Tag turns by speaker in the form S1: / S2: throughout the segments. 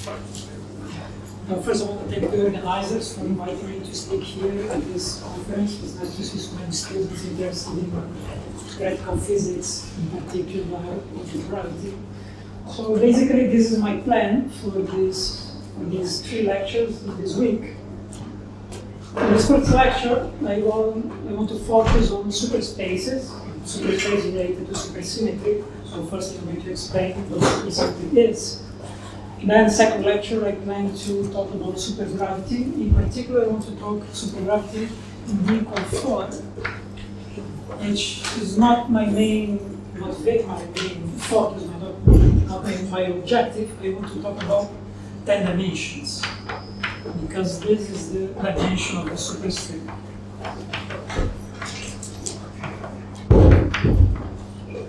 S1: First, I want to thank the organizers for inviting me to speak here at this conference. It's nice to see so many students interested in practical physics, in particular gravity. So basically, this is my plan for these 3 lectures this week. In this first lecture, I want to focus on superspaces related to supersymmetry. So first, I'm going to explain what supersymmetry is. Then, second lecture, I plan to talk about supergravity. In particular, I want to talk supergravity in vehicle 4, which is not my main focus, not my objective. I want to talk about 10 dimensions, because this is the dimension of the superstrip.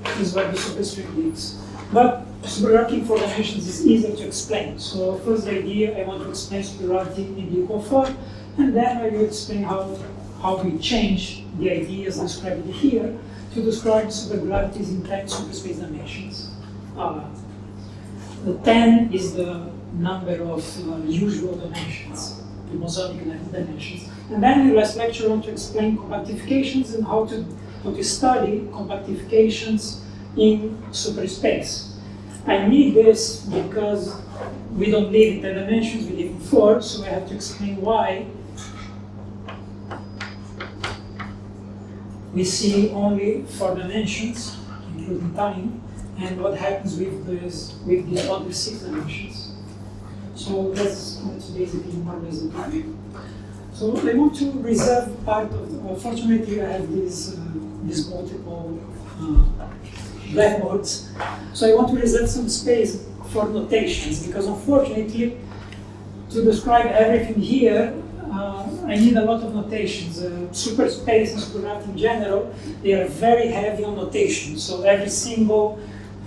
S1: This is what the superstrip is. But supergravity in 4 dimensions is easier to explain. So first idea, I want to explain supergravity in vehicle 4, and then I will explain how we change the ideas described here to describe supergravities in 10 superspace dimensions. The 10 is the number of usual dimensions, the mosaic dimensions. And then in the last lecture, I want to explain compactifications and how to study compactifications in superspace. I need this because we don't live in 10 dimensions, we live in 4, so I have to explain why we see only 4 dimensions, including time, and what happens with the other 6 dimensions. So that's basically more or less the plan. So I want to reserve part of, fortunately I have these multiple blackboards. So I want to reserve some space for notations, because unfortunately, to describe everything here, I need a lot of notations. Superspace and supergravity in general, they are very heavy on notation. So every symbol,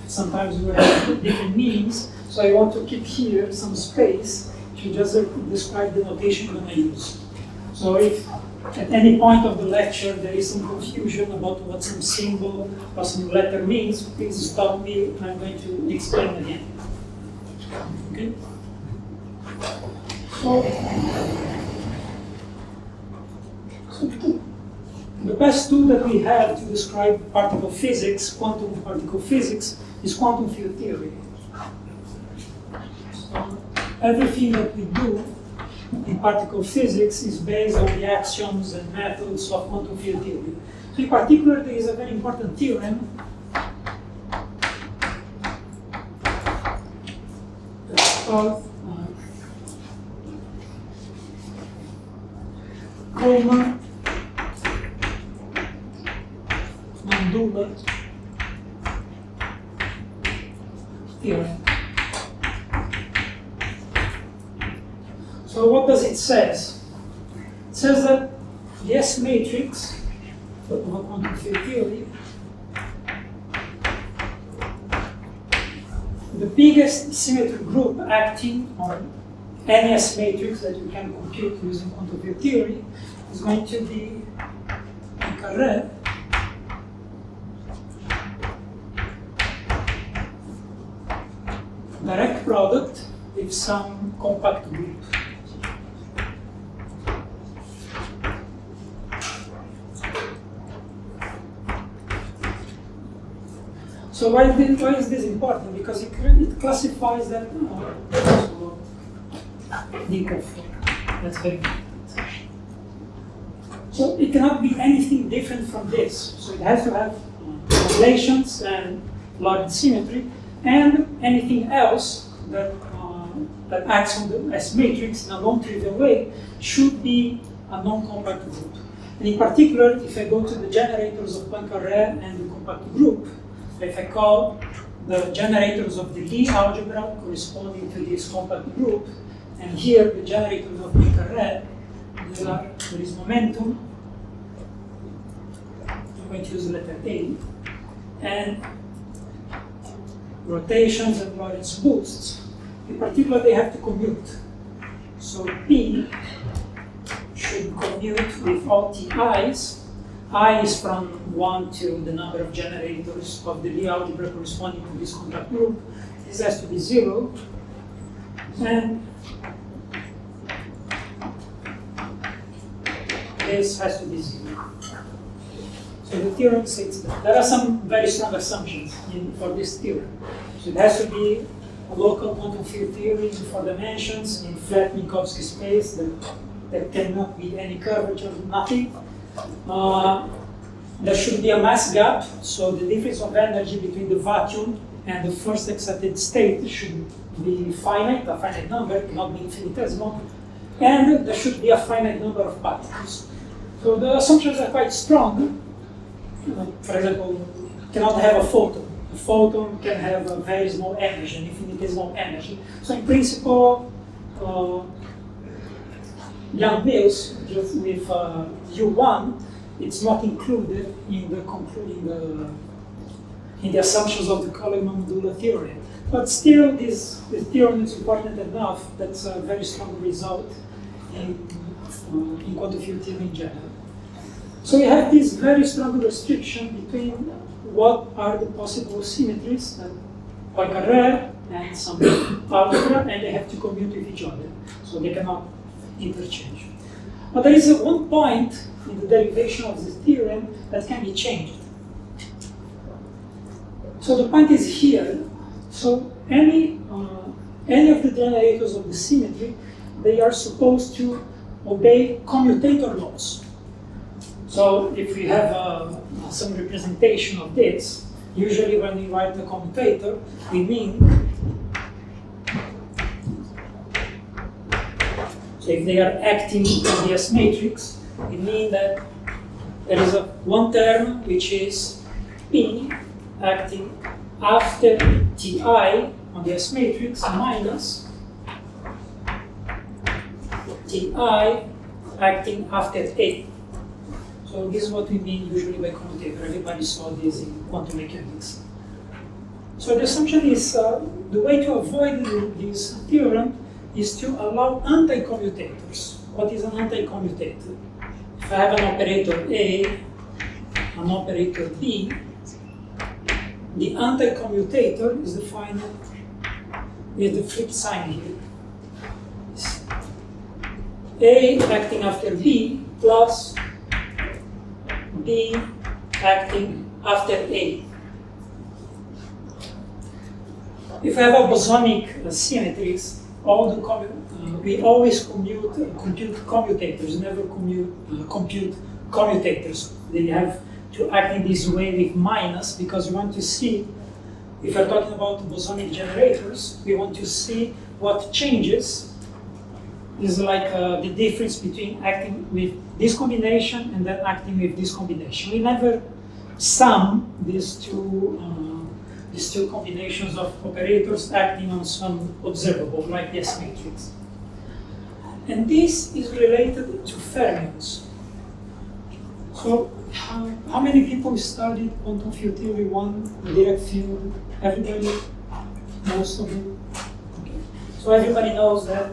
S1: sometimes we have different meanings. So I want to keep here some space to just describe the notation I'm going to use. So if at any point of the lecture there is some confusion about what some symbol or some letter means, please stop me, I'm going to explain again. Okay? So the best tool that we have to describe particle physics, quantum particle physics, is quantum field theory. So everything that we do in particle physics is based on the axioms and methods of quantum field theory. So in particular, there is a very important theorem that's called Mandula theorem. So what does it say? It says that the S matrix of quantum field theory, the biggest symmetry group acting on any S matrix that you can compute using quantum field theory is going to be Poincaré. Direct product with some compact group. So why is this important? Because it classifies that that's very important. So it cannot be anything different from this. So it has to have relations and large symmetry, and anything else that acts on the S matrix in a non-trivial way should be a non-compact group. And in particular, if I go to the generators of Poincaré and the compact group, if I call the generators of the Lie algebra corresponding to this compact group, and here the generators of Poincaré, there is momentum, I'm going to use the letter A, and rotations and Lorentz boosts. In particular, they have to commute. So P should commute with all Ti's. I is from 1 to the number of generators of the Lie algebra corresponding to this compact group. This has to be 0. And this has to be 0. So the theorem states that. There are some very strong assumptions for this theorem. So it has to be a local quantum field theory in 4 dimensions in flat Minkowski space. There cannot be any curvature, nothing. There should be a mass gap, so the difference of energy between the vacuum and the first excited state should be finite, a finite number, cannot be infinitesimal, and there should be a finite number of particles. So the assumptions are quite strong. For example, cannot have a photon. A photon can have a very small energy, an infinitesimal energy. So in principle, Young-Mills just with U1, it's not included in the assumptions of the Coleman-Modular theorem. But still, this theorem is important enough. That's a very strong result in quantum field theory in general. So we have this very strong restriction between what are the possible symmetries, Poincare and some algebra, and they have to commute with each other. So they cannot interchange. But there is one point in the derivation of this theorem that can be changed. So the point is here. So any of the generators of the symmetry, they are supposed to obey commutator laws. So if we have some representation of this, usually when we write the commutator, we mean, so if they are acting on the S matrix, we mean that there is one term which is P acting after Ti on the S matrix minus Ti acting after A. So this is what we mean usually by commutator. Everybody saw this in quantum mechanics. So the assumption is the way to avoid this theorem is to allow anti-commutators. What is an anti-commutator? If I have an operator A, an operator B, the anti-commutator is defined with the flip sign here. A acting after B plus B acting after A. If we have a bosonic symmetries, we always compute commutators, never compute commutators. They have to act in this way with minus because we want to see, if we're talking about bosonic generators, we want to see what changes. Is like the difference between acting with this combination and then acting with this combination. We never sum these two combinations of operators acting on some observable, like the S matrix. And this is related to fermions. So, how many people studied quantum field theory 1, direct field? Everybody? Most of you? Okay. So everybody knows that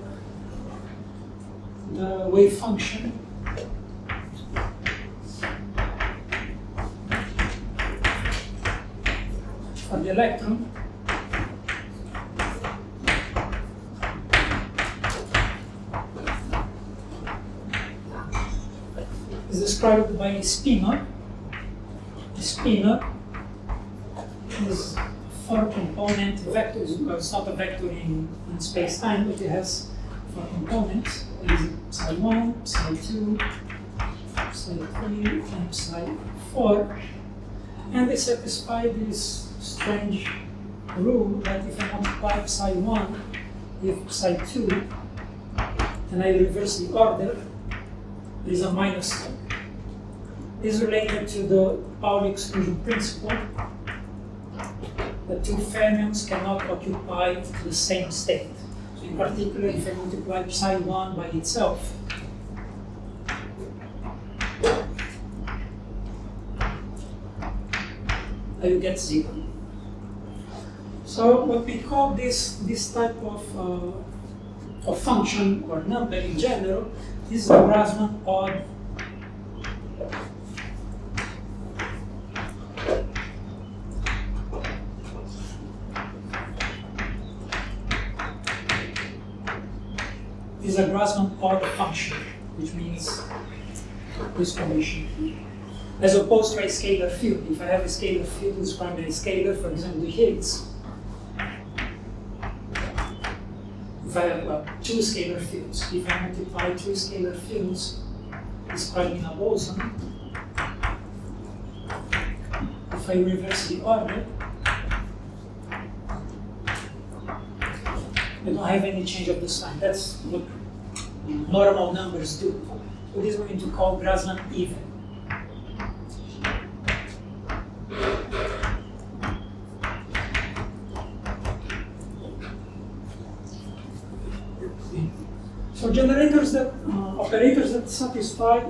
S1: the wave function for the electron is described by a spinor. The spinor is a 4-component vector. It's not a vector in space-time, but it has 4 components. Psi 1, psi 2, psi 3, and psi 4. And they satisfy this strange rule that if I multiply psi 1 with psi 2, and I reverse the order, there is a minus term. This is related to the Pauli exclusion principle that two fermions cannot occupy the same state. So in particular, if I multiply psi 1 by itself, I will get 0. So what we call this type of function or number in general is a Grassmann odd This is a Grassmann order function, which means this condition. As opposed to a scalar field. If I have a scalar field described by a scalar, for example, the Higgs, if I have two scalar fields, if I multiply two scalar fields described in a boson, if I reverse the order, I don't have any change of the sign. That's what normal numbers do. So this we're going to call Grassmann even. So generators that, operators that satisfy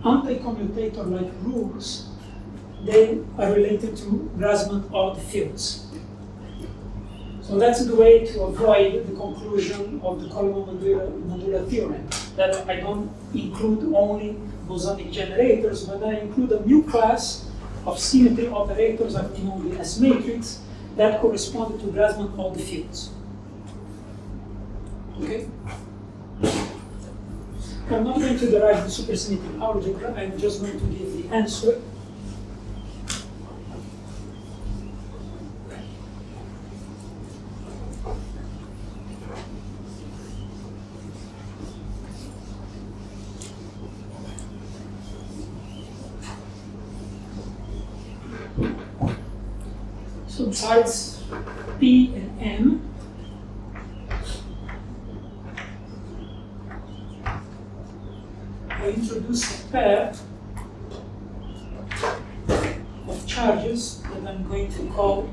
S1: anti-commutator-like rules, they are related to Grassmann odd fields. So that's the way to avoid the conclusion of the Coleman-Modular theorem, that I don't include only bosonic generators, but I include a new class of symmetry operators acting on the S matrix that correspond to Grassmann odd fields. Okay? I'm not going to derive the supersymmetric algebra, I'm just going to give the answer. So besides P and M, I introduce a pair of charges that I'm going to call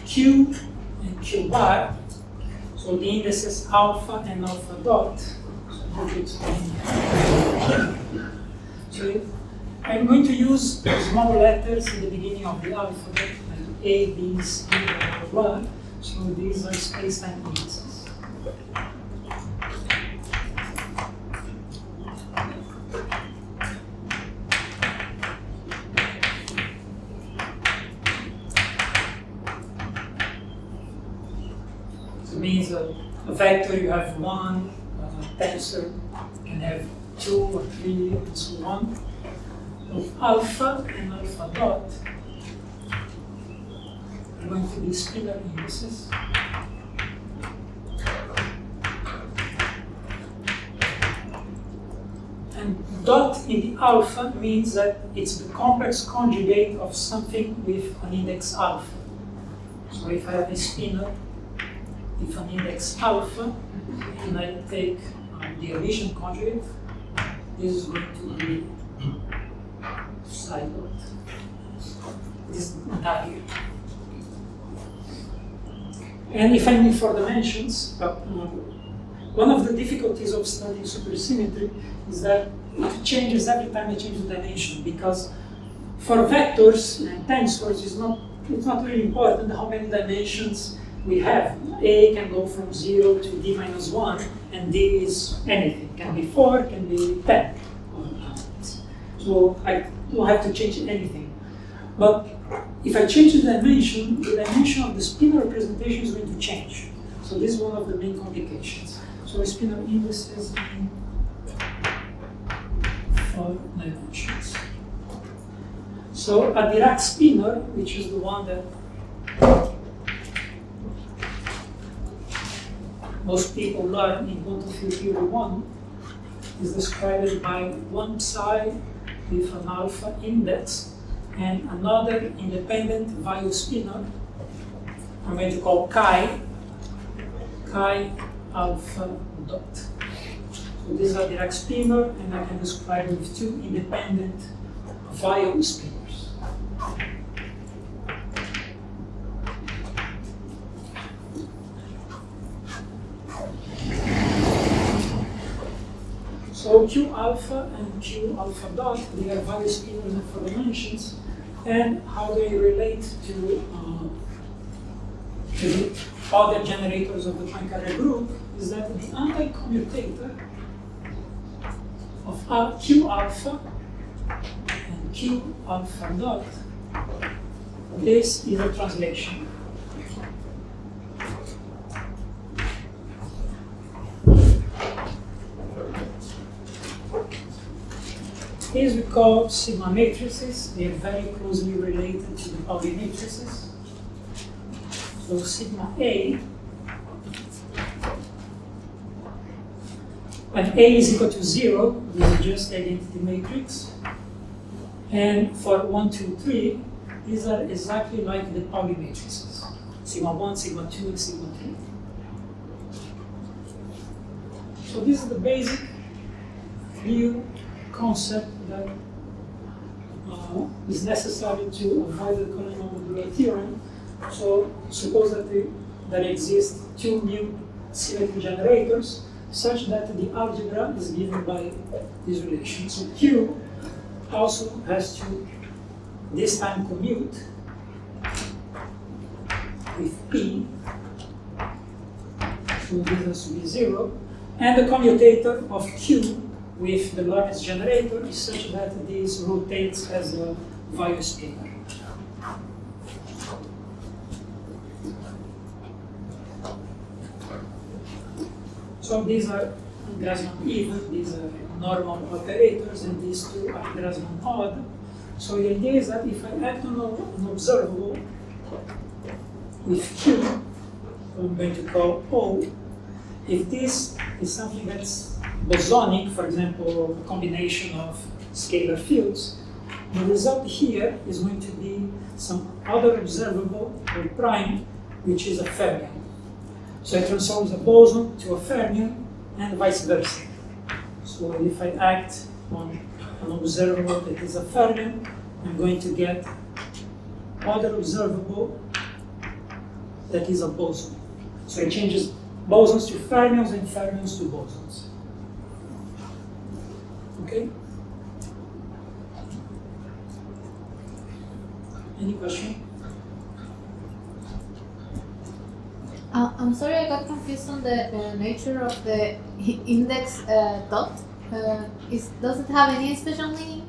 S1: Q and Q bar. So the indices alpha and alpha dot. So I'm going to use small letters in the beginning of the alphabet, like A, B, C, blah, blah, blah. So these are space-time indices. Means a vector, you have one, tensor, you can have 2 or 3, and so on. Of alpha and alpha dot are going to be scalar indices. And dot in the alpha means that it's the complex conjugate of something with an index alpha. So if I have a spinor, if an index alpha, and I take the addition conjugate, this is going to be psi dot. This entire. And if I need 4 dimensions, one of the difficulties of studying supersymmetry is that it changes every time I change the dimension, because for vectors and tensors, it's not really important how many dimensions we have. A can go from 0 to d minus 1, and d is anything. Can be 4, can be 10. So I don't have to change anything. But if I change the dimension of the spinor representation is going to change. So this is one of the main complications. So spinor indices in 4 dimensions. So a Dirac spinor, which is the one that most people learn in quantum field theory 1, is described by one psi with an alpha index and another independent Vallilo spinor. I'm going to call chi alpha dot. So this is a Dirac spinor, and I can describe it with 2 independent Vallilo spinors. So Q alpha and Q alpha dot, they are Vallilo spinors in 4 dimensions, and how they relate to the other generators of the Poincare group is that the anti-commutator of Q alpha and Q alpha dot, this is a translation. These we call sigma matrices. They are very closely related to the Pauli matrices. So sigma A, when A is equal to 0, this is just the identity matrix. And for 1, 2, 3, these are exactly like the Pauli matrices. Sigma 1, sigma 2, and sigma 3. So this is the basic new concept that is necessary to avoid the Cohen-Modular theorem. So suppose that there exist two new symmetry generators such that the algebra is given by this relation. So Q also has to this time commute with P, so this has to be 0, and the commutator of Q with the Lorentz generator is such that this rotates as a Weyl scalar. So these are Grassmann even, these are normal operators, and these two are Grassmann odd. So the idea is that if I act on an observable with Q, I'm going to call O, if this is something that's bosonic, for example, a combination of scalar fields, the result here is going to be some other observable, or prime, which is a fermion. So it transforms a boson to a fermion, and vice versa. So if I act on an observable that is a fermion, I'm going to get other observable that is a boson. So it changes bosons to fermions and fermions to bosons. Okay? Any question?
S2: I'm sorry, I got confused on the nature of the index dot. Does it have any special meaning?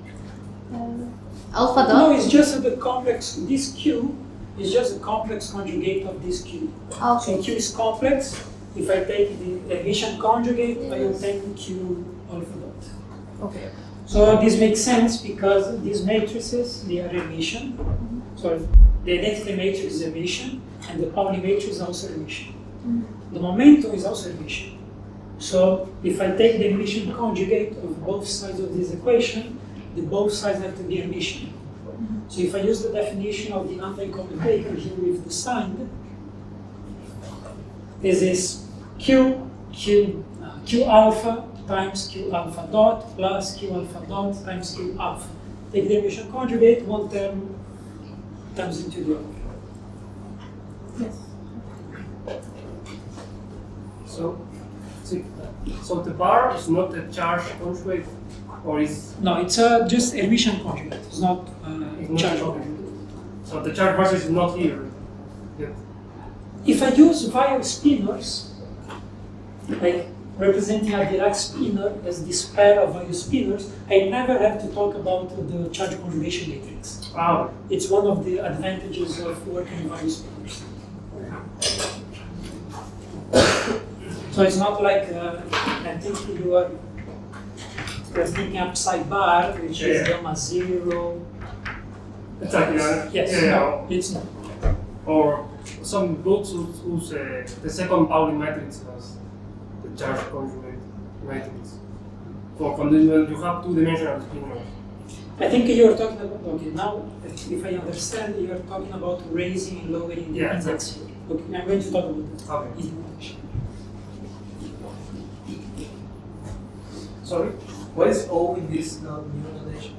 S2: Alpha dot?
S1: No, it's just the complex. This Q is just a complex conjugate of this Q.
S2: Okay.
S1: So Q is complex. If I take the emission conjugate, I obtain Q alpha dot.
S2: Okay.
S1: So this makes sense because these matrices, they are emission. Sorry, the identity matrix is emission, and the Pauli matrix is also emission. The momentum is also emission. So if I take the emission conjugate of both sides of this equation, the both sides have to be emission. So if I use the definition of the anti-commutator here with the sign, this is Q alpha times Q alpha dot plus Q alpha dot times Q alpha. Take the emission conjugate, one term turns into the other.
S2: Yes.
S3: So the bar is not a charge conjugate, or is
S1: No, it's just emission conjugate. It's not charge conjugate.
S3: so the charge versus is not here yet.
S1: If I use Weyl spinors, like representing a Dirac spinor as this pair of Weyl spinors, I never have to talk about the charge conjugation matrix.
S3: Wow.
S1: It's one of the advantages of working in Weyl spinors. So it's not like I think you're thinking upside bar, which is gamma 0.
S3: Exactly.
S1: Yes,
S3: Yeah.
S1: no, it's not.
S3: Or some books use the second Pauli matrix as the charge conjugate matrix. For when you have two-dimensional spinors.
S1: I think you're talking about, okay, now if I understand, you're talking about raising and lowering the
S3: Yeah,
S1: index here. Okay, I'm going to talk about that.
S3: Okay.
S1: Easy notation.
S4: Sorry, what is O in this new notation?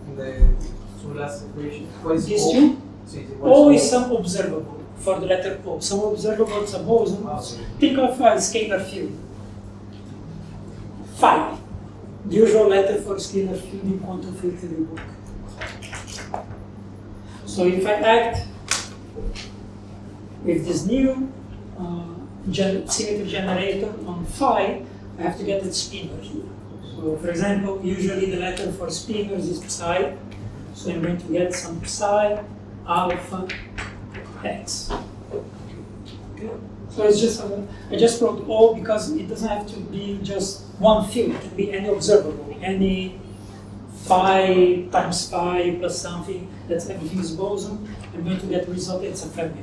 S4: In the last equation? What is
S1: These
S4: O?
S1: two?
S4: Sí, sí, what
S1: O is some observable for the letter O. Some observable is a boson.
S4: Okay.
S1: Think of a scalar field. Phi. The usual letter for scalar field in quantum field theory book. So if I act with this new symmetry generator on phi, I have to get its spinor here. So for example, usually the letter for spinors is psi. So I'm going to get some psi alpha x. Okay? So it's just, I just wrote O because it doesn't have to be just one field. It can be any observable, any phi times phi plus something, that's everything is boson, I'm going to get the result, it's a fermion.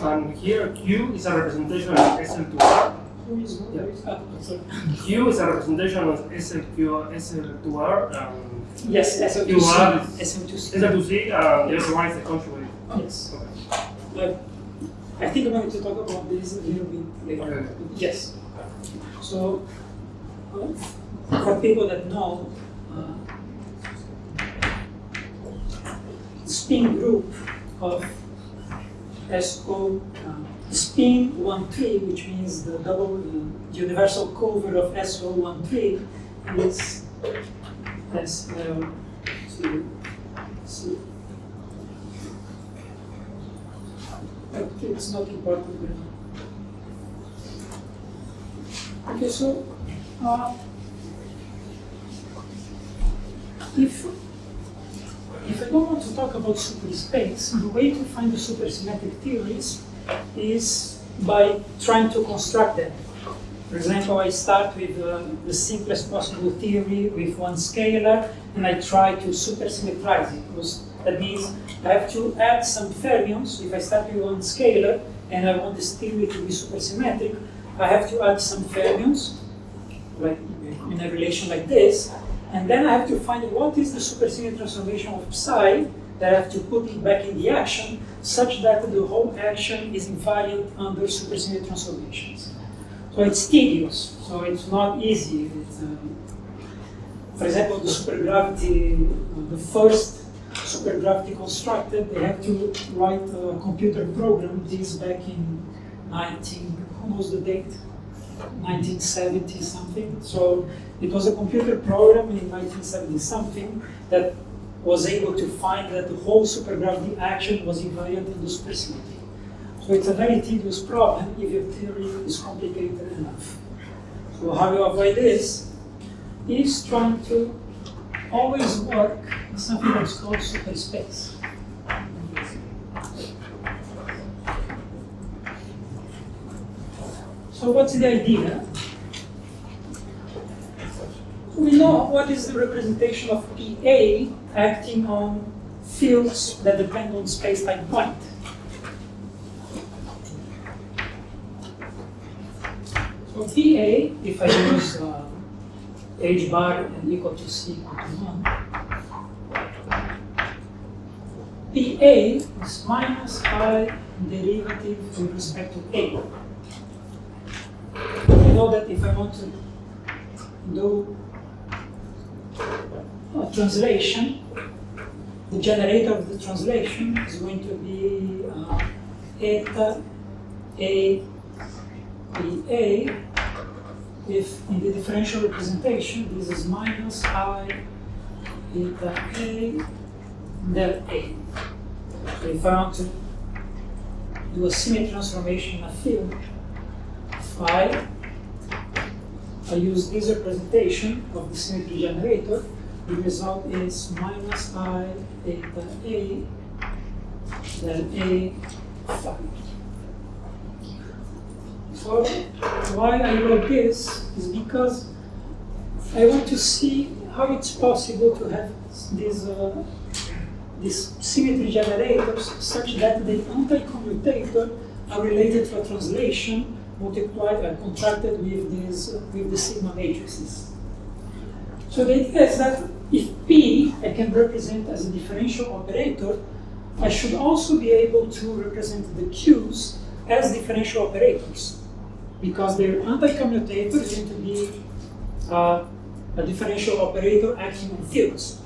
S3: And here Q is a representation of SL2R. Q is a representation of SL2R.
S1: Yes,
S3: QR
S1: SM2C.
S3: SL2C, the other one is the conjugate.
S1: Yes. But I think I'm going to talk about this a little bit later.
S3: Okay.
S1: Yes. So, for people that know, the spin group of SO, spin 1,3, which means the double universal cover of SO13 is it's not important right now. Okay, so if I don't want to talk about superspace, the way to find the supersymmetric theories is by trying to construct them. For example, I start with the simplest possible theory with one scalar, and I try to supersymmetrize it, because that means I have to add some fermions. If I start with one scalar and I want this theory to be supersymmetric, I have to add some fermions, like in a relation like this, and then I have to find what is the supersymmetric transformation of psi that I have to put it back in the action, such that the whole action is invariant under supersymmetric transformations. So it's tedious, so it's not easy. For example, the supergravity, the first supergravity constructed, they have to write a computer program, this back in who knows the date? 1970 something. So it was a computer program in 1970 something that was able to find that the whole supergravity action was invariant in the supersymmetry. So it's a very tedious problem if your theory is complicated enough. So how you avoid this is trying to always work in something that's called superspace. So what's the idea? We know what is the representation of PA acting on fields that depend on space-time point. So PA, if I use h bar and equal to c equal to 1, PA is minus I derivative with respect to A. I know that if I want to do a translation, the generator of the translation is going to be eta A PA, if in the differential representation this is minus I eta A del A. So if I want to do a symmetry transformation in a field phi, I use this representation of the symmetry generator. The result is minus I eta A del A phi. So why I wrote this is because I want to see how it's possible to have these symmetry generators such that the anti-commutator are related to a translation multiplied contracted with the sigma matrices. So the idea is that if P I can represent as a differential operator, I should also be able to represent the Q's as differential operators, because their anti-commutator is going to be a differential operator acting on fields.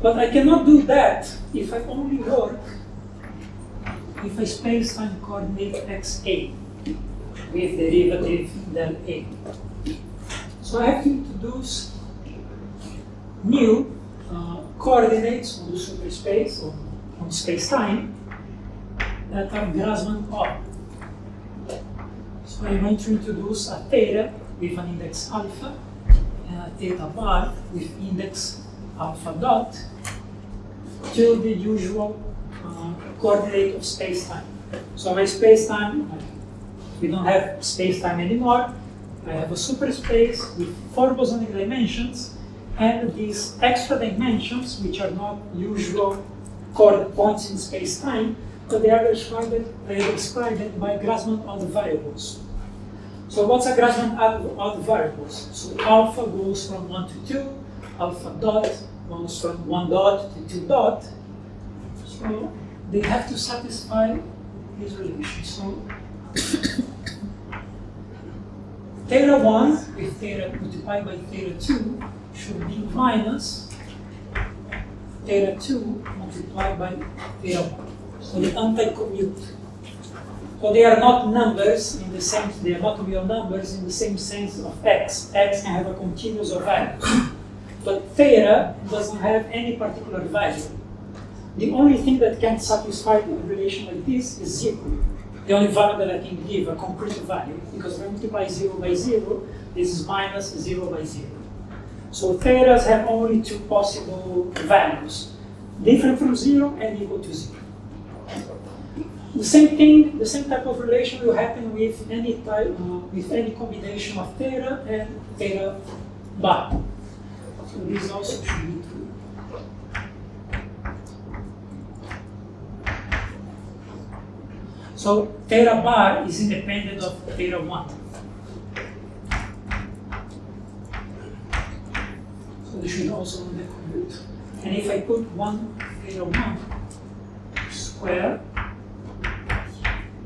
S1: But I cannot do that if I only work if I space-time coordinate xa with derivative del A. So I have to introduce new coordinates on the superspace or on space-time that are Grassmann odd. So I'm going to introduce a theta with an index alpha and a theta bar with index alpha dot to the usual coordinate of space-time. So my space-time, we don't have space-time anymore. I have a superspace with 4 bosonic dimensions, and these extra dimensions, which are not usual coordinate points in space-time, but they are described by Grassmann odd variables. So what's a Grassmann odd variables? So alpha goes from 1 to 2, alpha dot goes from 1 dot to 2 dot. So they have to satisfy these relations. So theta 1 with theta multiplied by theta 2 should be minus theta 2 multiplied by theta 1. So the anti-commute. So they are not numbers in the sense, they are not real numbers in the same sense of x. X can have a continuous of values. But theta doesn't have any particular value. The only thing that can satisfy a relation like this is 0. The only value that I can give, a concrete value, because if I multiply 0 by 0, this is minus 0 by 0. So thetas have only two possible values, different from 0 and equal to 0. The same thing, the same type of relation will happen with any type, with any combination of theta and theta bar. So this also should be true. So theta bar is independent of theta 1. So this should also be the commute. And if I put 1 theta 1 square,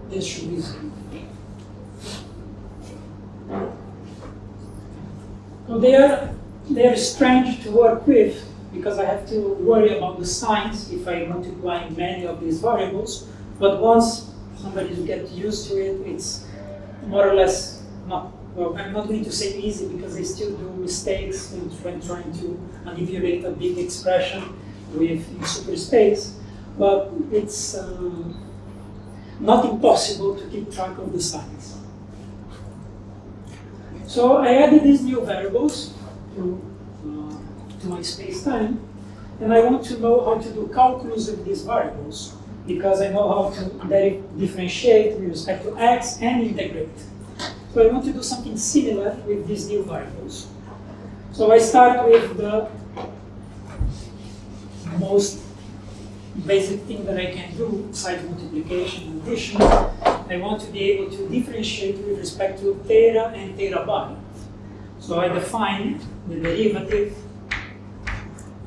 S1: this should be 0. So they are strange to work with because I have to worry about the signs if I multiply many of these variables. But once somebody gets used to it, it's more or less not, well, I'm not going to say easy because they still do mistakes when trying to manipulate a big expression in Superspace. But it's not impossible to keep track of the signs. So I added these new variables to my space-time, and I want to know how to do calculus of these variables because I know how to differentiate with respect to x and integrate. So I want to do something similar with these new variables. So I start with the most basic thing that I can do, besides multiplication and addition. I want to be able to differentiate with respect to theta and theta bar. So I define the derivative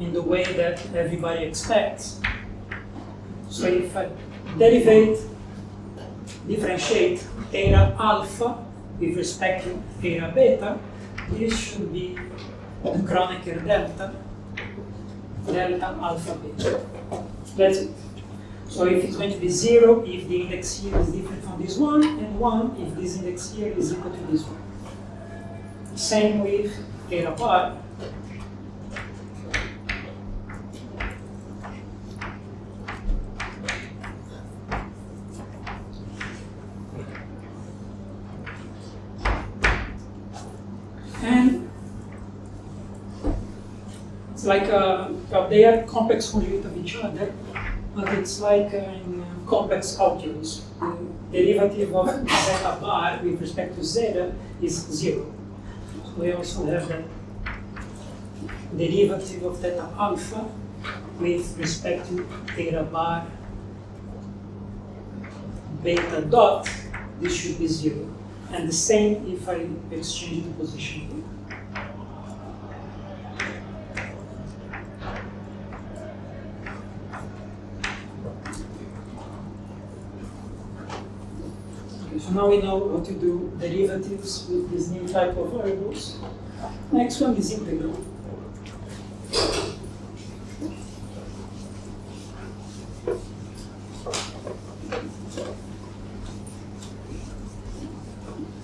S1: in the way that everybody expects. So if I differentiate theta alpha with respect to theta beta, this should be the Kronecker delta alpha beta. That's it. So if it's going to be 0 if the index here is different from this one, and 1 if this index here is equal to this one. Same with theta bar. And it's like they are complex conjugate of each other, but it's like in complex calculus. The derivative of zeta bar with respect to zeta is 0. So we also have the derivative of theta alpha with respect to theta bar beta dot. This should be 0. And the same if I exchange the position here. So now we know how to do derivatives with this new type of variables. Next one is integral.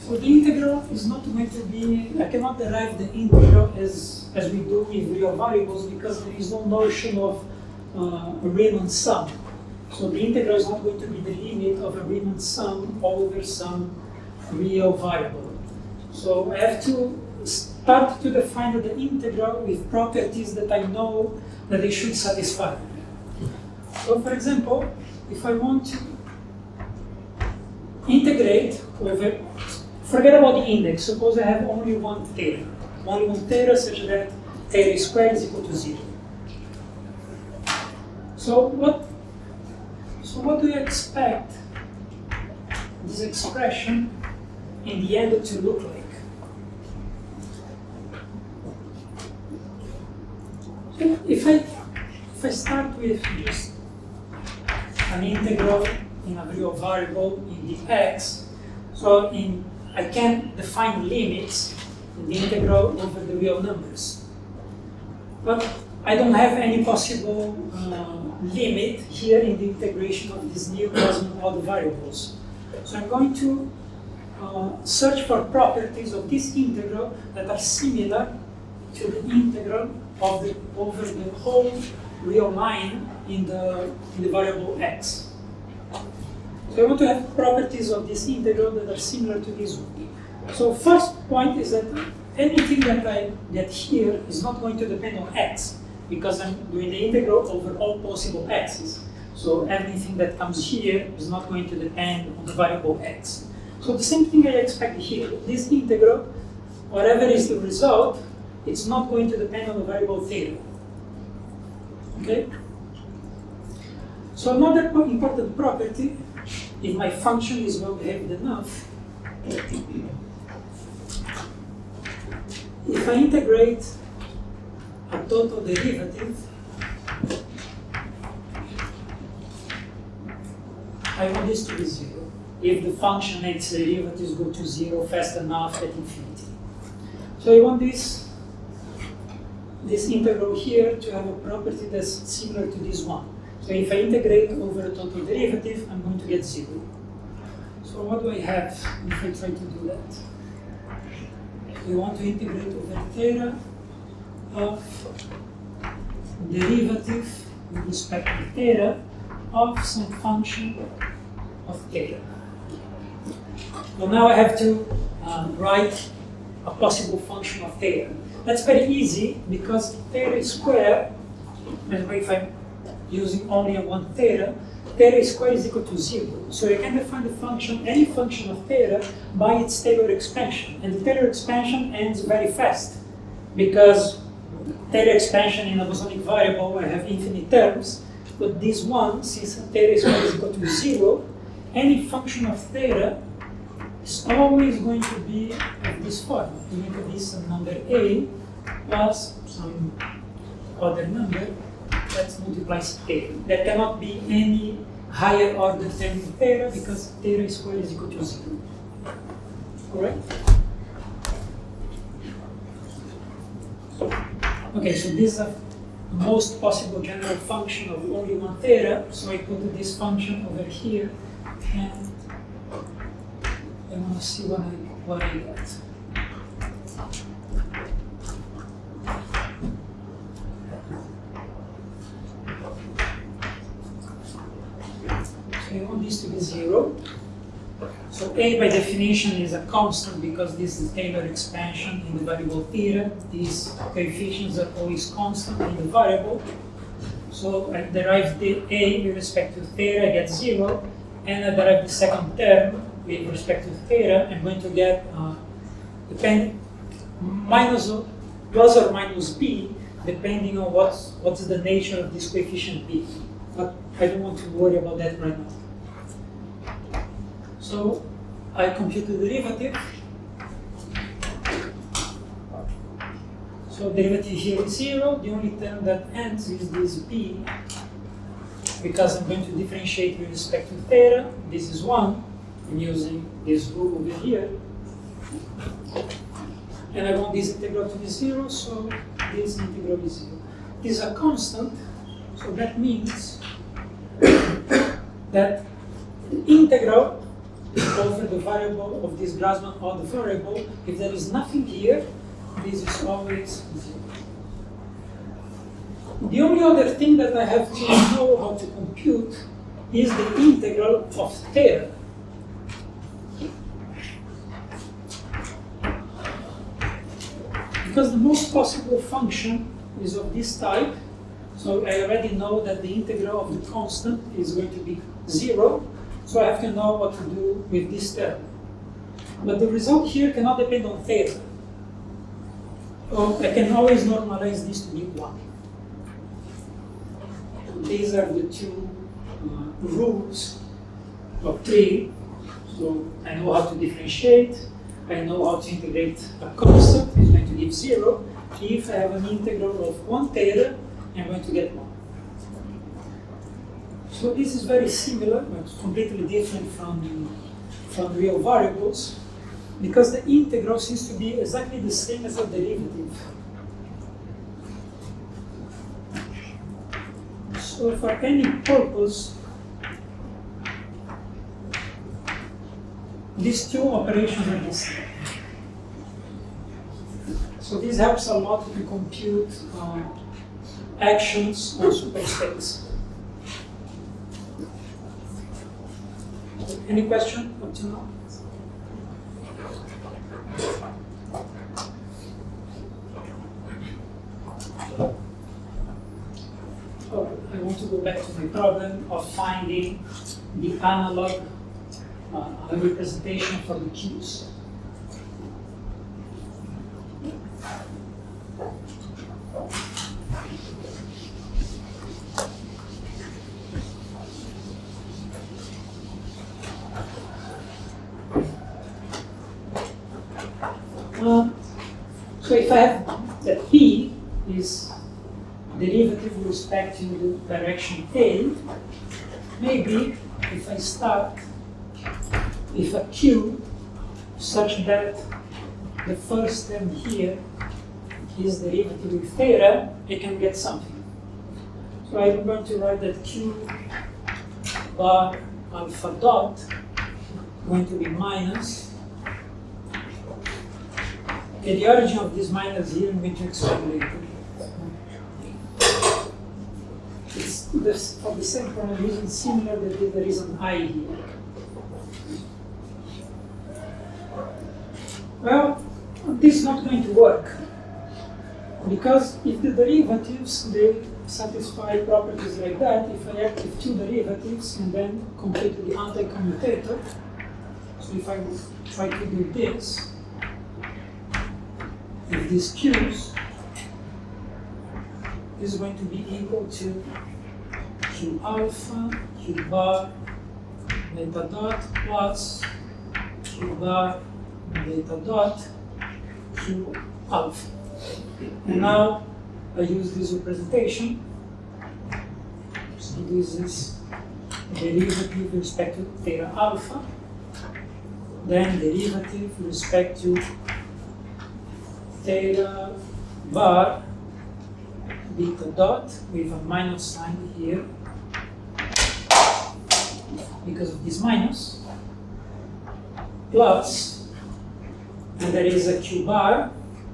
S1: So the integral is not going to be, I cannot derive the integral as we do with real variables because there is no notion of a Riemann sum. So the integral is not going to be the limit of a Riemann sum over some real variable. So I have to start to define the integral with properties that I know that they should satisfy. So for example, if I want to integrate over, forget about the index, suppose I have only one theta such that theta squared is equal to 0. So what do you expect this expression in the end to look like? So if I start with just an integral in a real variable in the x, so I can define limits in the integral over the real numbers. But I don't have any possible limit here in the integration of these new Gaussian variables. So I'm going to search for properties of this integral that are similar to the integral of over the whole real line in the variable x. So I want to have properties of this integral that are similar to this one. So first point is that anything that I get here is not going to depend on x, because I'm doing the integral over all possible x's. So everything that comes here is not going to depend on the variable x. So the same thing I expect here. This integral, whatever is the result, it's not going to depend on the variable theta. Okay? So another important property, if my function is well behaved enough, if I integrate a total derivative, I want this to be 0. If the function its derivatives go to 0 fast enough at infinity. So I want this integral here to have a property that's similar to this one. So if I integrate over a total derivative, I'm going to get 0. So what do I have if I try to do that? We want to integrate over theta of derivative with respect to theta of some function of theta. Well, now I have to write a possible function of theta. That's very easy because theta squared, if I'm using only a one theta squared is equal to 0. So you can define the function, any function of theta, by its Taylor expansion. And the Taylor expansion ends very fast because Taylor expansion in a bosonic variable, I have infinite terms, but this one, since theta squared is equal to 0, any function of theta is always going to be of this form. You make of this some number a plus some other number that multiplies theta. There cannot be any higher order term in theta because theta squared is equal to 0. Alright? Okay, so this is the most possible general function of only one theta. So I put this function over here and I want to see what I get. So I want this to be 0. So A by definition is a constant because this is Taylor expansion in the variable theta. These coefficients are always constant in the variable. So I derive the A with respect to theta, I get 0. And I derive the second term with respect to theta. I'm going to get plus or minus b, depending on what's the nature of this coefficient b. But I don't want to worry about that right now. So I compute the derivative. So derivative here is 0. The only term that ends is this b, because I'm going to differentiate with respect to theta. This is 1. I'm using this rule over here. And I want this integral to be 0, so this integral is 0. This is a constant, so that means that the integral over the variable of this Grassmann odd variable, if there is nothing here, this is always 0. The only other thing that I have to know how to compute is the integral of theta. Because the most possible function is of this type, so I already know that the integral of the constant is going to be 0, so I have to know what to do with this term. But the result here cannot depend on theta. I can always normalize this to be 1. These are the two rules of 3. So I know how to differentiate. I know how to integrate a constant. It's going to give 0. If I have an integral of 1 theta, I'm going to get 1. So this is very similar, but completely different from real variables, because the integral seems to be exactly the same as the derivative. So for any purpose, these two operations are the same. So this helps a lot to compute actions on superspace. Any question up to now? I want to go back to the problem of finding the analog representation for the Q's. So if I have that P is derivative with respect to the direction A, maybe if I start with a Q such that the first term here is derivative with theta, I can get something. So I'm going to write that Q bar alpha dot going to be minus. Okay, the origin of this minus here I'm going to explain later. It's for the same reason similar that there is an I here. Well, this is not going to work, because if the derivatives, they satisfy properties like that, if I act with two derivatives and then complete the anti-commutator, so if I try to do this, if this Q's is going to be equal to Q alpha, Q bar, beta dot plus Q bar, beta dot, Q alpha. And now I use this representation. So this is derivative with respect to theta alpha, then derivative with respect to theta bar beta dot with a minus sign here because of this minus, plus, and there is a Q bar,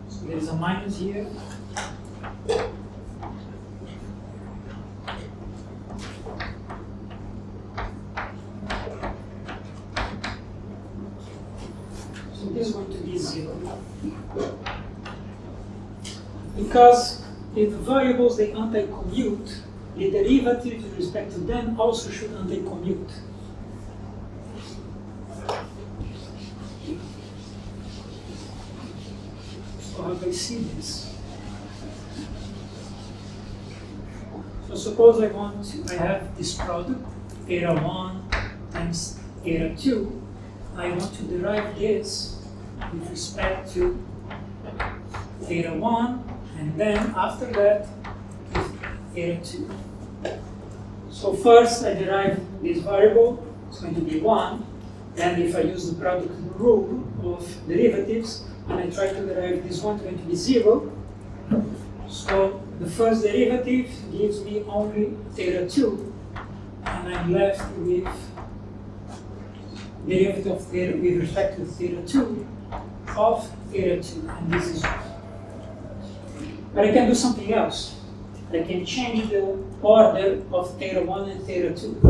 S1: so there is a minus here, so this is going to be 0. Because if the variables they anti-commute, the derivative with respect to them also should anti-commute. So how do I see this? So suppose I have this product, theta 1 times theta 2. I want to derive this with respect to theta 1, and then after that, theta 2. So first I derive this variable, it's going to be 1, and if I use the product rule of derivatives, and I try to derive this one, it's going to be 0. So the first derivative gives me only theta 2, and I'm left with derivative of theta with respect to theta 2 of theta 2, and this is 1. But I can do something else. I can change the order of theta 1 and theta 2.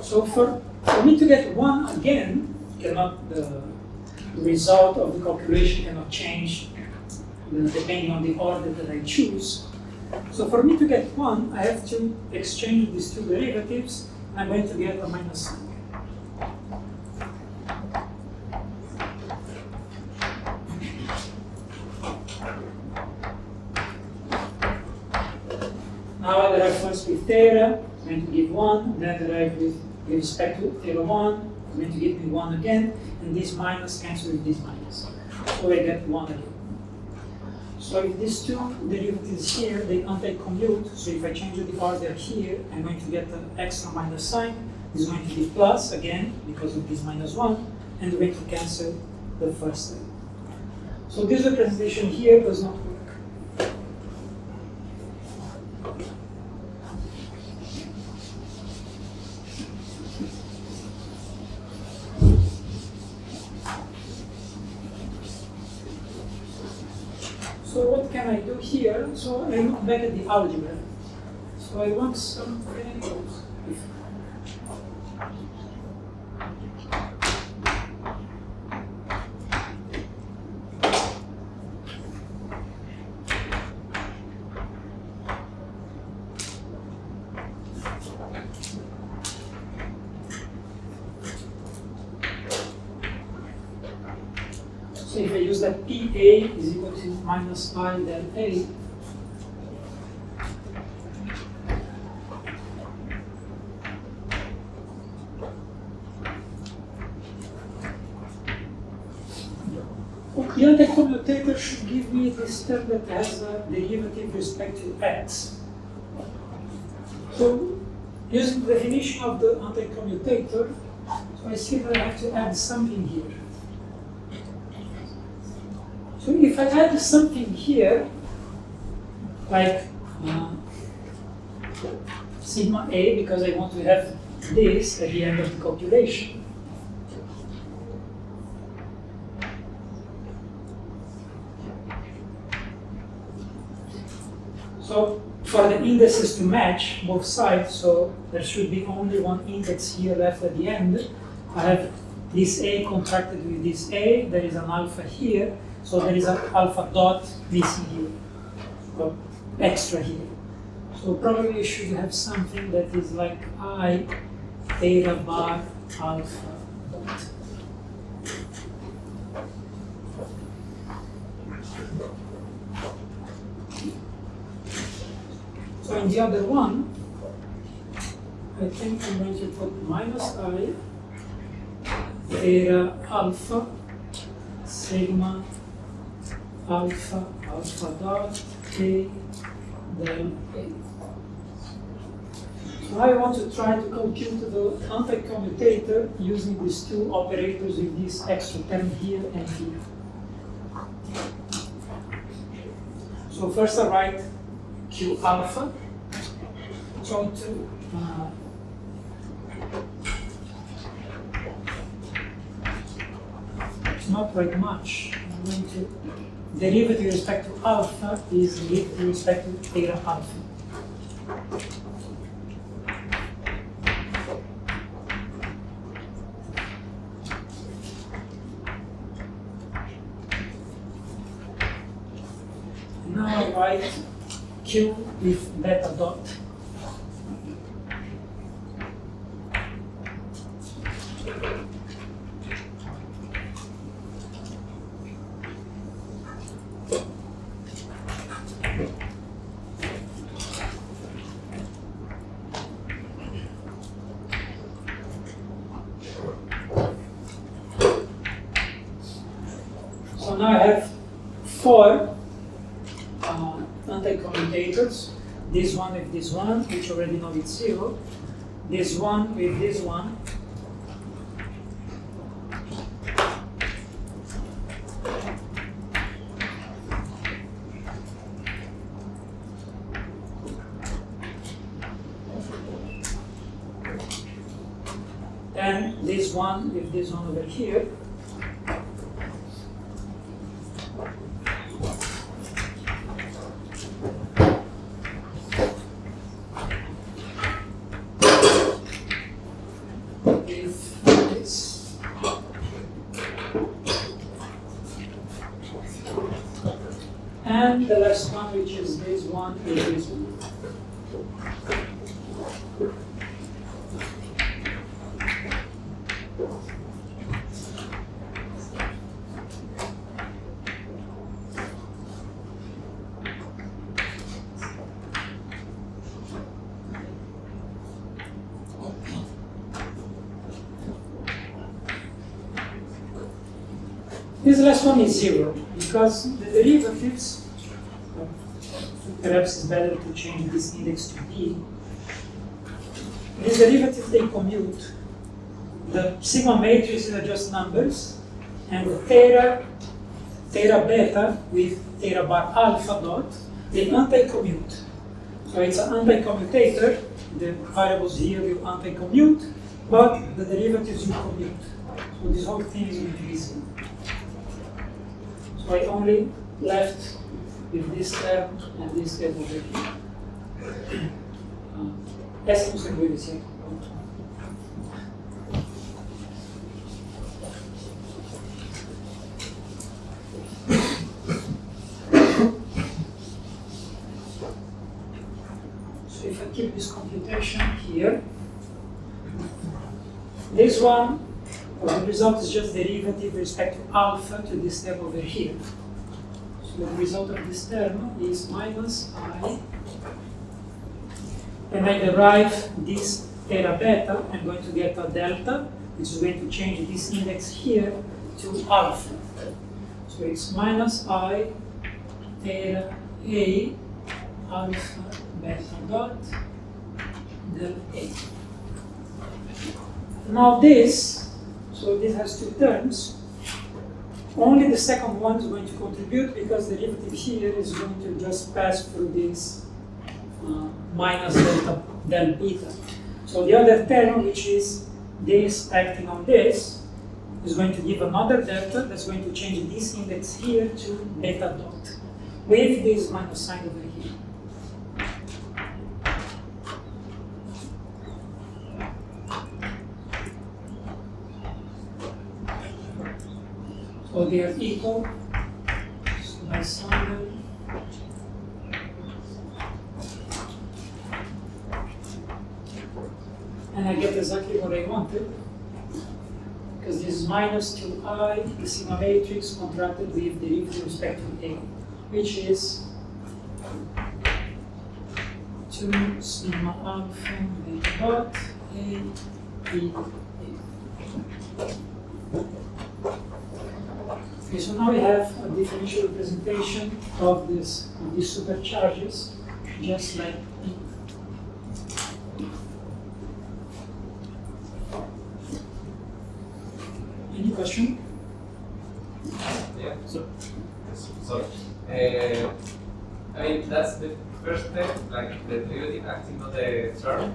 S1: So for me to get 1 again, the result of the calculation cannot change depending on the order that I choose. So for me to get 1, I have to exchange these two derivatives. I'm going to get a minus sign. Now I derive first with theta, I'm going to give 1, then derive with respect to theta 1, I'm going to give me 1 again, and this minus cancels with this minus. So I get 1 again. So if these two derivatives here, they anti-commute, so if I change the order here, I'm going to get an extra minus sign. This is going to be plus again, because of this minus 1, and we're going to cancel the first term. So this representation here does not work. So what can I do here? So I look back at the algebra. So I want something. So if I use that PA is equal to minus I del A, the anti-commutator should give me this term that has a derivative with respect to x. So using the definition of the anti-commutator, so I see that I have to add something here. So if I add something here, like sigma A, because I want to have this at the end of the calculation, so for the indices to match both sides, so there should be only one index here left at the end. I have this A contracted with this A, there is an alpha here, so there is an alpha dot missing here, or extra here. So probably you should have something that is like I theta bar alpha dot. So in the other one, I think I'm going to put minus I theta alpha sigma alpha dot A del A. So I want to try to compute the anti-commutator using these two operators with this extra term here and here. So first I write Q alpha. So to it's not very much. I'm going to derivative with respect to alpha is derivative with respect to theta alpha. Now I write Q with beta dot. So now I have four anti-commutators. This one with this one, which already know it's 0. This one with this one. Then this one with this one over here. And the last last one, which is this one and this one. This last one is 0, because the derivatives, perhaps it's better to change this index to b. These derivatives, they commute. The sigma matrices are just numbers, and the theta beta with theta bar alpha dot, they anti-commute. So it's an anti-commutator, the variables here will anti-commute, but the derivatives will commute. So this whole thing is going to be 0. So I only left with this term and this term over here. Essa não se agree with you. So if I keep this computation here, this one, the result is just derivative with respect to alpha to this term over here. So the result of this term is minus I. And I derive this theta beta, I'm going to get a delta, which is going to change this index here to alpha. So it's minus I theta A alpha beta dot del A. Now this, so this has two terms. Only the second one is going to contribute because the derivative here is going to just pass through this minus delta del beta. So the other term, which is this acting on this, is going to give another delta that's going to change this index here to beta dot with this minus sign over here. So they are equal. So I sum them. And I get exactly what I wanted, because this is minus 2i, the sigma matrix contracted with derivative with respect to A, which is 2 sigma alpha beta dot A B A. Okay, so now we have a differential representation of these supercharges, just like P. Any question?
S5: Yeah. I mean, that's the first step, like the derivative acting on the term,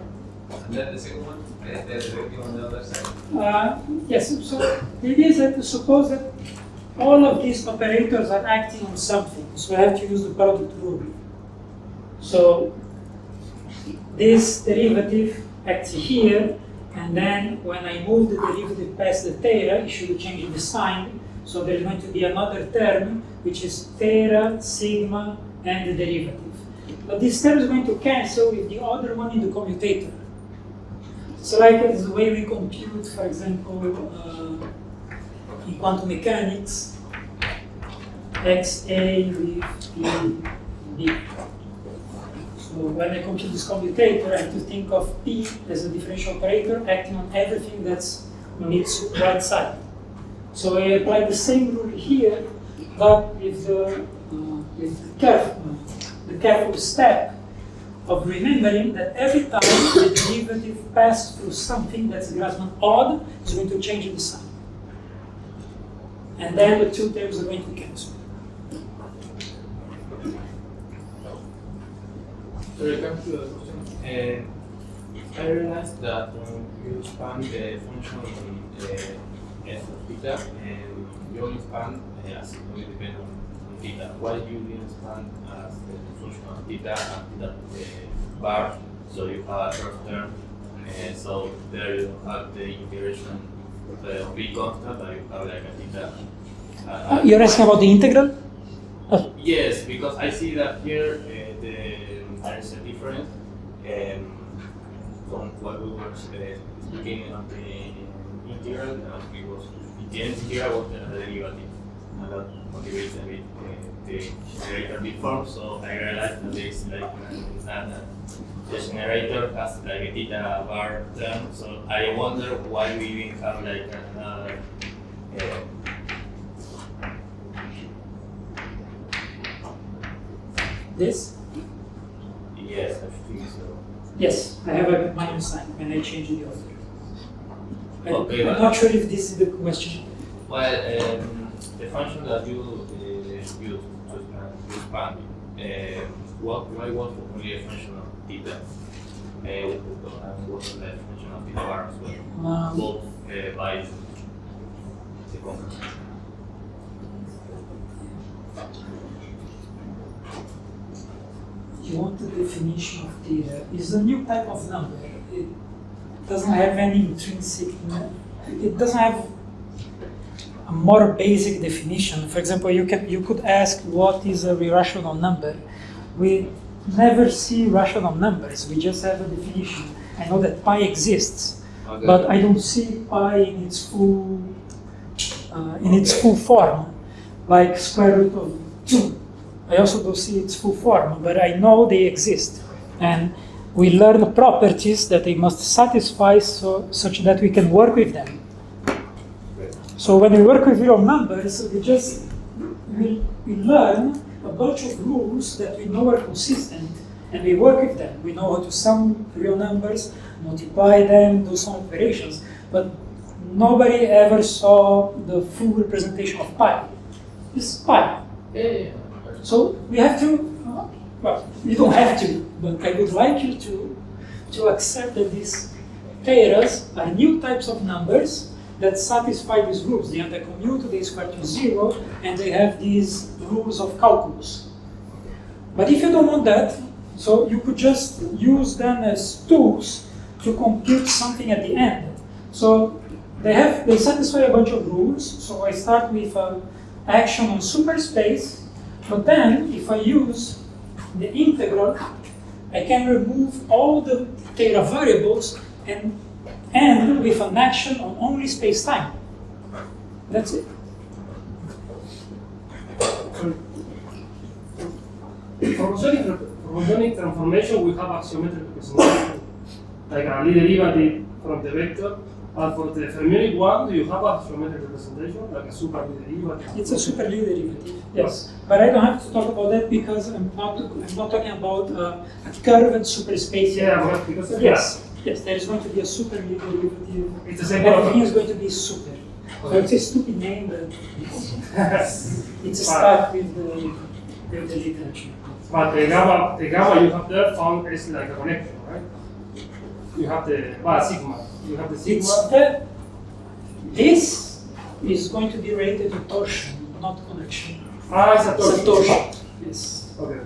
S5: and then the second one, the derivative on the other side.
S1: Yes, so the idea is that to suppose that all of these operators are acting on something, so I have to use the product rule. So this derivative acts here, and then when I move the derivative past the theta, it should change the sign. So there's going to be another term, which is theta, sigma, and the derivative. But this term is going to cancel with the other one in the commutator. So like it's the way we compute, for example, in quantum mechanics, XA with PB. So when I compute this commutator, I have to think of P as a differential operator acting on everything that's on its right side. So I apply the same rule here, but with the careful step of remembering that every time the derivative passes through something that's Grassmann odd, it's going to change the sign. And then the two terms are going to cancel.
S6: To recap to the question, I realized that when you expand the function f of theta, and you only expand as it only depends on theta. Why you didn't expand as the function of theta and theta bar, so you have a first term, so there you have the integration of the b constant, but you have like a theta.
S1: You're asking about the integral?
S6: Yes, because I see that here there is a difference from what we were speaking on the integral, and we was the integral was the derivative, and that motivates a bit the generator before. So I realized that there is like the generator has like a theta bar term. So I wonder why we even have like another.
S1: This?
S6: Yes, I think so.
S1: Yes, I have a minus sign when I change the order.
S6: Okay,
S1: I'm not sure if this is the question.
S6: Well, the function that you use to expand, why was only a function of theta? And what was the function of theta bar as well? Both by the complement.
S1: You want the definition of theta. It's a new type of number. It doesn't have any intrinsic, it doesn't have a more basic definition. For example, you could ask what is a irrational number. We never see rational numbers. We just have a definition. I know that pi exists,
S6: Okay.
S1: but I don't see pi in its full form, like square root of 2. I also don't see its full form, but I know they exist. And we learn properties that they must satisfy such that we can work with them. So when we work with real numbers, we learn a bunch of rules that we know are consistent, and we work with them. We know how to sum real numbers, multiply them, do some operations, but nobody ever saw the full representation of pi. It's pi.
S6: Yeah.
S1: So we have to, well, you don't have to, but I would like you to accept that these thetas are new types of numbers that satisfy these rules. They anti-commute, they square to 0, and they have these rules of calculus. But if you don't want that, so you could just use them as tools to compute something at the end. So they satisfy a bunch of rules. So I start with an action on Superspace. But then, if I use the integral, I can remove all the theta variables and end with an action on only space-time. That's it.
S3: For organic transformation, we have axiometric representation, like a Lie derivative from the vector. And for the fermionic one, do you have a geometric representation, like a super Lie derivative?
S1: It's a super Lie derivative, yes. But I don't have to talk about that because I'm not talking about a curved superspace.
S3: Yeah, but because
S1: Yes, there is going to be a super Lie derivative.
S3: It's the same
S1: Everything is going to be super. So it's a stupid name, but it's stuck with the literature.
S3: But the gamma you have there found is like a connection, right? You have the sigma. You have the sigma.
S1: This is going to be related to torsion, not connection.
S3: It's a torsion.
S1: It's a torsion. Yes.
S3: Okay.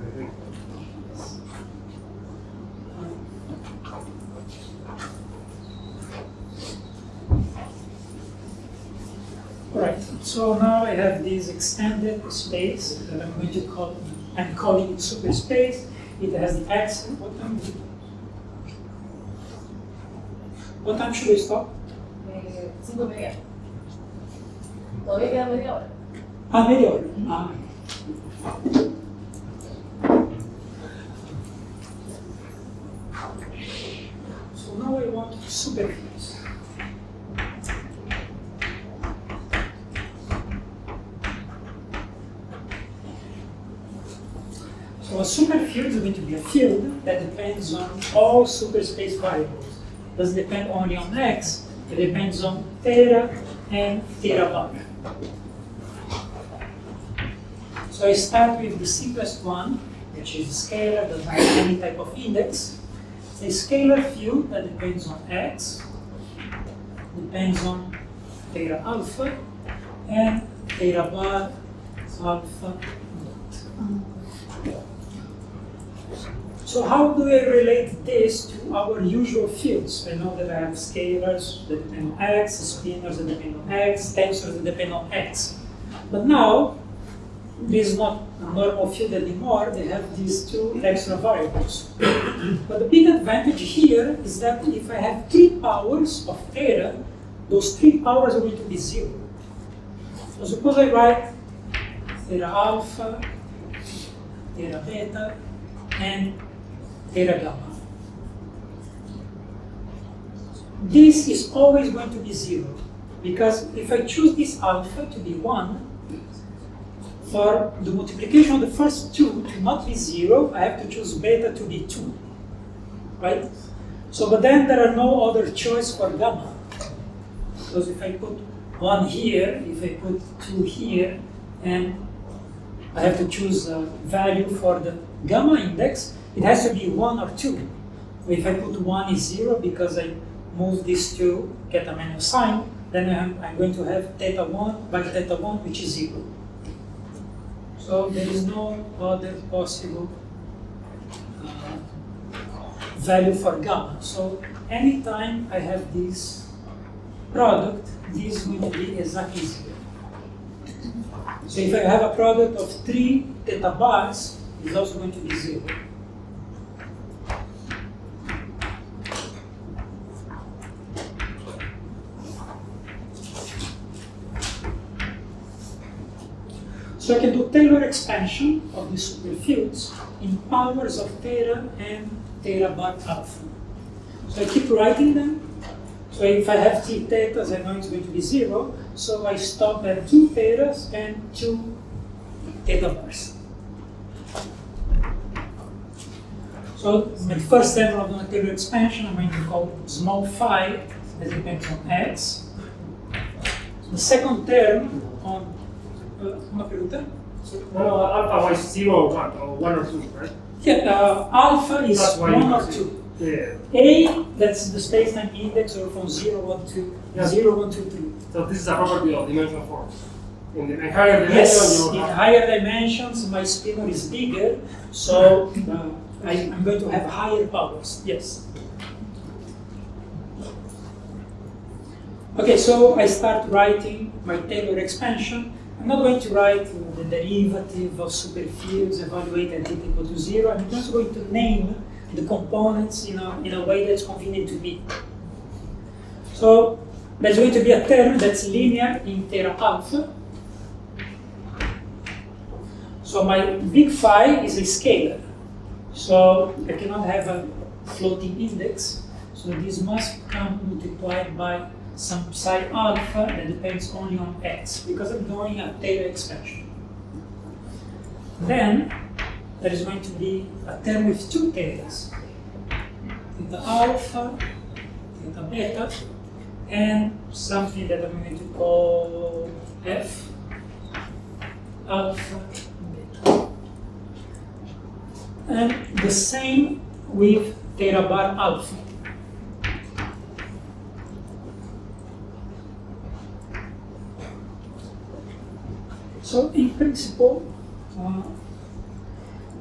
S1: Right. So now I have this extended space that I'm going to call. I'm calling it superspace. It has the x. What time should we stop?
S7: 5:30. Todavía queda media hora.
S1: Media hora. So now I want to superfuse. So a superfield is going to be a field that depends on all superspace variables. It doesn't depend only on x, it depends on theta and theta bar. So I start with the simplest one, which is a scalar, doesn't have any type of index. It's a scalar field that depends on x, depends on theta alpha, and theta bar alpha naught. So how do I relate this to our usual fields? I know that I have scalars that depend on x, spinors that depend on x, tensors that depend on x. But now, this is not a normal field anymore, they have these two extra variables. But the big advantage here is that if I have 3 powers of theta, those 3 powers are going to be 0. So suppose I write theta alpha, theta beta, and theta gamma. This is always going to be 0, because if I choose this alpha to be 1, for the multiplication of the first 2 to not be 0, I have to choose beta to be 2, right? So, but then there are no other choice for gamma, because if I put 1 here, if I put 2 here, and I have to choose a value for the gamma index, it has to be 1 or 2. If I put 1 is 0 because I move this to get a minus sign, then I'm going to have theta 1 by theta 1, which is 0. So there is no other possible value for gamma. So anytime I have this product, this is going to be exactly 0. So if I have a product of 3 theta bars, it's also going to be 0. So I can do Taylor expansion of the superfields in powers of theta and theta bar alpha. So I keep writing them. So if I have 3 thetas, I know it's going to be 0. So I stop at 2 thetas and 2 theta bars. So my first term of the Taylor expansion, I'm going to call small phi, as depends on x. The second term on una pregunta?
S3: No, alpha is 0 or 1, or 1 or 2, right?
S1: Yeah, alpha is
S3: That's why
S1: 1
S3: you
S1: or
S3: can
S1: 2.
S3: Yeah.
S1: A, that's the space-time index, or from 0, 1, 2,
S3: Yeah.
S1: 0, 1, 2, 3.
S3: So this is a property of dimension 4. In the higher dimension,
S1: Yes,
S3: you
S1: in
S3: have
S1: higher dimensions, my spinor is bigger, so I'm going to have higher powers. Yes. Okay, so I start writing my Taylor expansion. I'm not going to write the derivative of superfields evaluated at θ equal to 0. I'm just going to name the components in a way that's convenient to me. So there's going to be a term that's linear in theta alpha. So my big phi is a scalar. So I cannot have a floating index. So this must come multiplied by some psi alpha that depends only on x, because I'm doing a Taylor expansion. Then there is going to be a term with 2 thetas, theta alpha, theta beta, and something that I'm going to call f alpha beta. And the same with theta bar alpha. So in principle,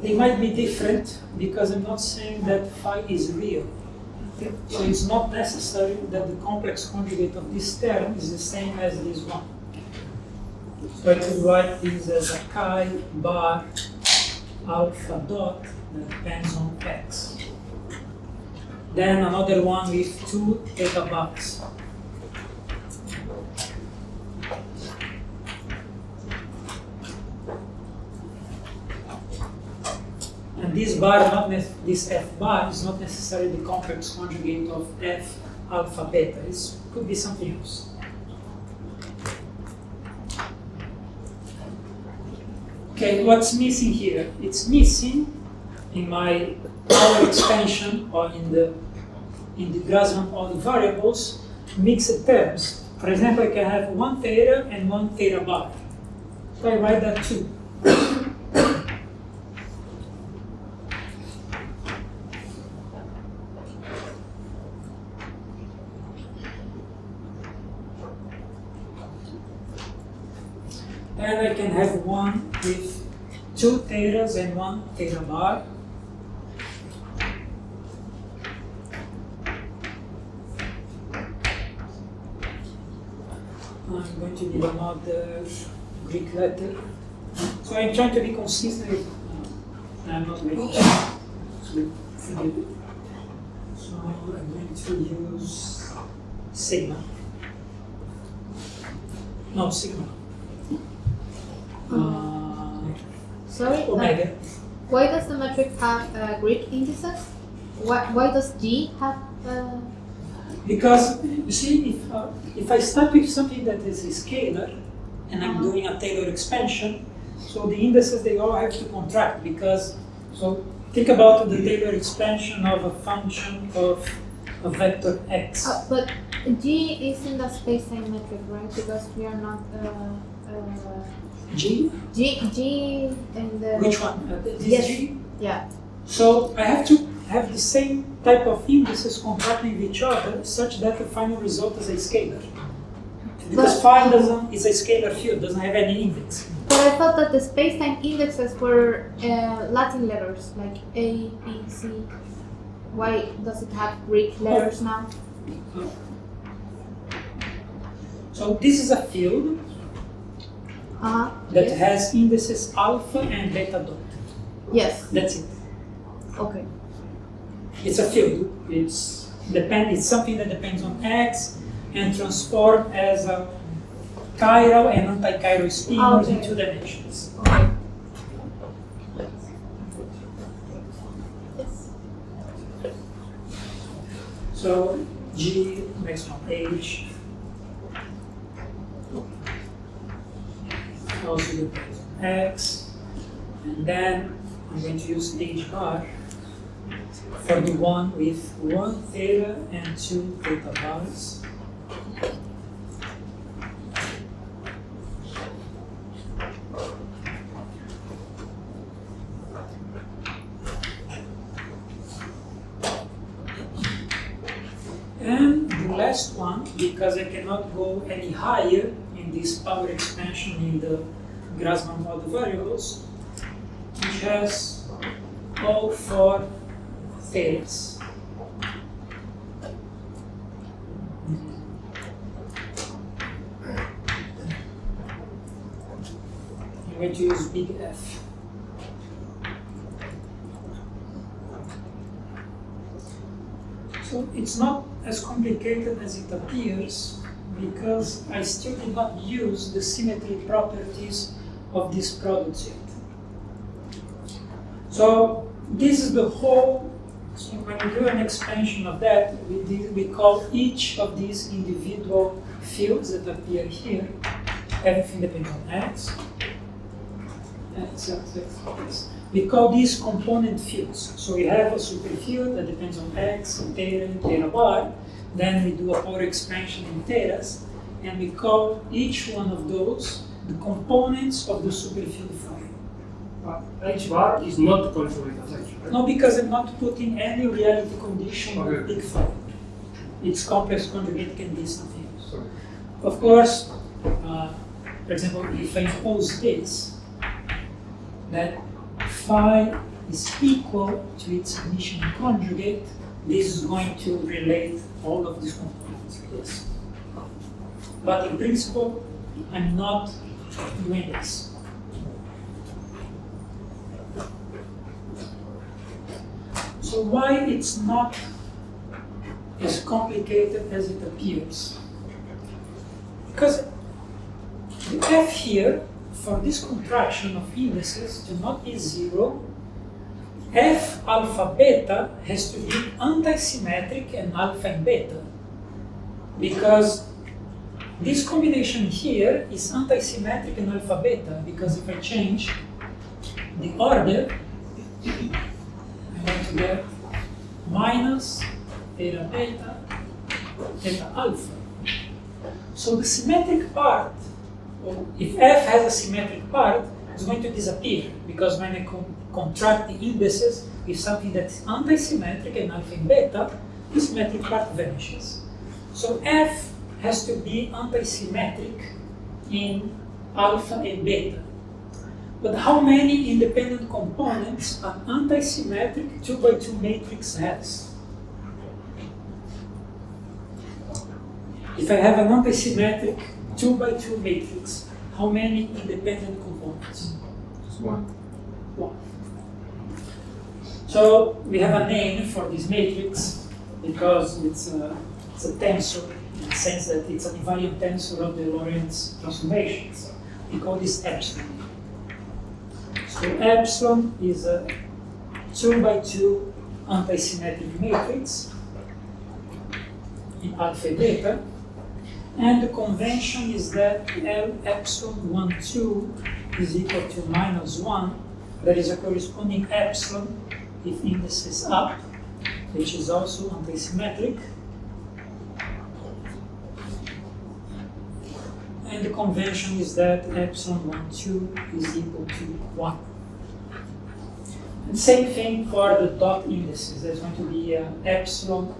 S1: they might be different because I'm not saying that phi is real. So it's not necessary that the complex conjugate of this term is the same as this one. So I could write this as a chi bar alpha dot that depends on x. Then another one with 2 theta bars. And this bar, this f bar, is not necessarily the complex conjugate of f alpha beta. It could be something else. Okay, what's missing here? It's missing in my power expansion or in the Grassmann all the variables mixed terms. For example, I can have 1 theta and 1 theta bar. So I write that too. And I can have one with 2 thetas and 1 theta bar. I'm going to need another Greek letter. So I'm trying to be consistent with, I'm not very so forgive it. So I'm going to use sigma. No, sigma.
S2: Sorry,
S1: Omega.
S2: why does the metric have Greek indices? Why does G have?
S1: Because you see, if I start with something that is a scalar, and I'm doing a Taylor expansion, so the indices they all have to contract because so think about the Taylor expansion of a function of a vector x.
S2: But G is in the space-time metric, right? Because we are not.
S1: G?
S2: G and the.
S1: Which one? This
S2: Yes.
S1: G?
S2: Yeah.
S1: So I have to have the same type of indices contracting with each other such that the final result is a scalar. Because phi is a scalar field, doesn't have any index.
S2: But I thought that the space-time indexes were Latin letters, like A, B, C. Why does it have Greek letters now?
S1: So this is a field that
S2: Yes.
S1: has indices alpha and beta dot.
S2: Yes.
S1: That's it.
S2: Okay.
S1: It's a field. It's something that depends on x and transformed as a chiral and anti-chiral spinors in 2 dimensions.
S2: Okay.
S1: So G, next one, H. Also depends on x. And then I'm going to use H bar for the one with 1 theta and 2 theta bars. And the last one, because I cannot go any higher in this power expansion in the Grassmann model variables, which has all 4 thetas. I'm going to use big F. So it's not as complicated as it appears because I still did not use the symmetry properties of these products yet. So this is the whole, so when we do an expansion of that, we call each of these individual fields that appear here, everything depends on x, x. We call these component fields. So we have a superfield that depends on x, and theta bar. Then we do a power expansion in thetas, and we call each one of those the components of the superfield phi.
S3: H bar is not conjugate as H, right?
S1: No, because I'm not putting any reality condition on big phi. Its complex conjugate can be something else.
S3: Sorry.
S1: Of course, for example, if I impose this, that phi is equal to its initial conjugate, this is going to relate all of these components to this. But in principle, I'm not doing this. So why it's not as complicated as it appears? Because the F here, for this contraction of indices to not be 0, F alpha beta has to be anti-symmetric and alpha and beta. Because this combination here is anti-symmetric and alpha beta, because if I change the order, I'm going to get minus theta beta, theta alpha. So the symmetric part, or if F has a symmetric part, it's going to disappear, because when I contract the indices with something that's anti-symmetric and alpha and beta, the symmetric part vanishes. So F has to be anti-symmetric in alpha and beta. But how many independent components an anti-symmetric 2x2 matrix has? If I have an anti-symmetric 2x2 matrix, how many independent components?
S6: 1.
S1: 1. So we have a name for this matrix because it's a tensor in the sense that it's an invariant tensor of the Lorentz transformations. We call this epsilon. So epsilon is a 2 by 2 antisymmetric matrix in alpha and beta, and the convention is that L epsilon 1, 2 is equal to -1. There is a corresponding epsilon if index is up, which is also antisymmetric. And the convention is that epsilon 1, 2 is equal to 1. And same thing for the dot indices. There's going to be epsilon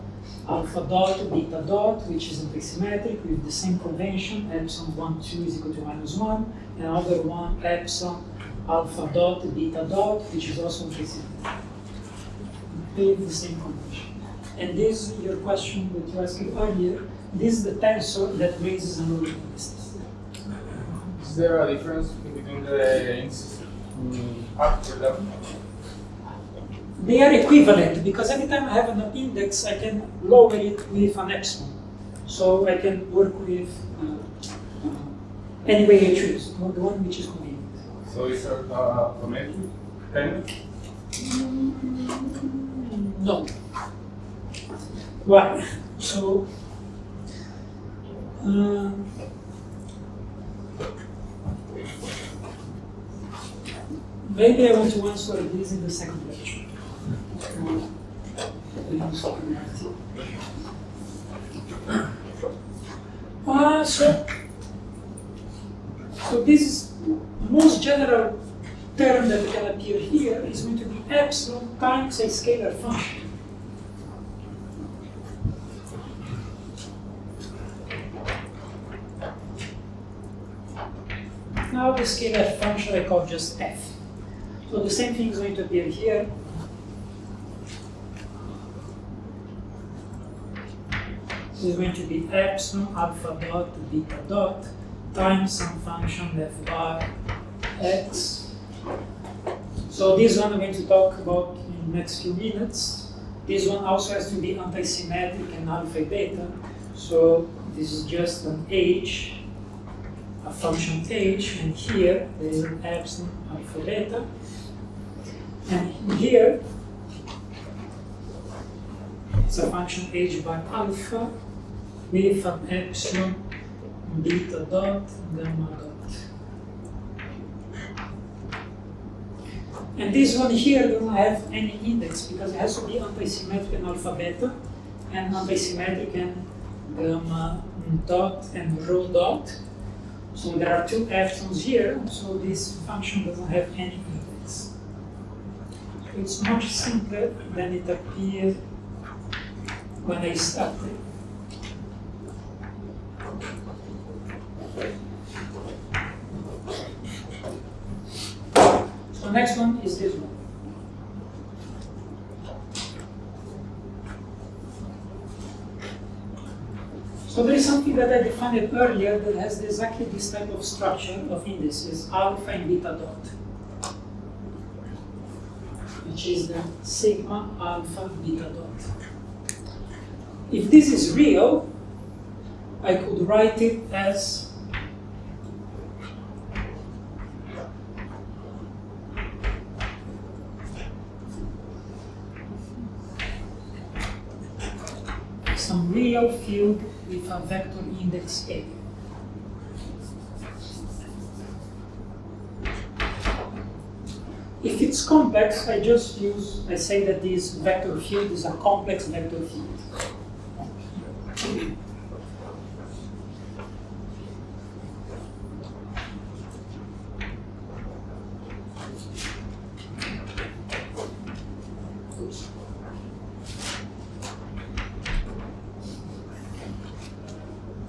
S1: alpha dot, beta dot, which is antisymmetric with the same convention. Epsilon 1, 2 is equal to -1. Another one, epsilon alpha dot, beta dot, which is also antisymmetric. With the same convention. And this, your question that you asked earlier, this is the tensor that raises an order indices.
S6: Is there a difference between the indices up or down?
S1: They are equivalent because every time I have an index, I can lower it with an epsilon. So I can work with any way I choose, the one which is convenient.
S6: So is there a geometric kind?
S1: No. Why? So, maybe I want to answer this in the second lecture. So this is the most general term that can appear here is going to be epsilon times a scalar function. Now the scalar function I call just f. So the same thing is going to appear here. This is going to be epsilon alpha dot beta dot times some function f bar x. So this one I'm going to talk about in the next few minutes. This one also has to be antisymmetric and alpha beta. So this is just an h, a function h, and here there is an epsilon alpha beta. And here it's a function h bar alpha with an epsilon beta dot gamma dot. And this one here doesn't have any index because it has to be antisymmetric and alpha beta, and antisymmetric and gamma dot and rho dot. So there are two epsilons here, so this function doesn't have any index. So it's much simpler than it appeared when I started. So next one is this one. So there is something that I defined earlier that has exactly this type of structure of indices, alpha and beta dot, which is the sigma alpha beta dot. If this is real, I could write it as some real field with a vector index A. If it's complex, I say that this vector field is a complex vector field.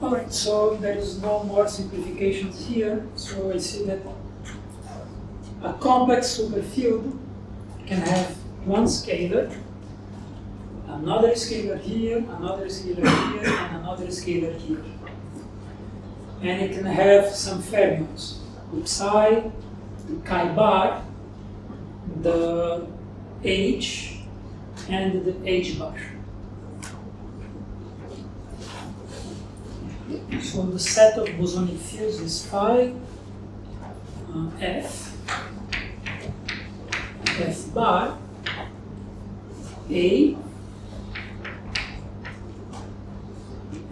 S1: Alright, so there is no more simplifications here. So I see that a complex superfield can have one scalar, another scalar here, another scalar here, and another scalar here. And it can have some fermions, psi, the chi bar, the H, and the H bar. So the set of bosonic fields is phi, F, F bar, A,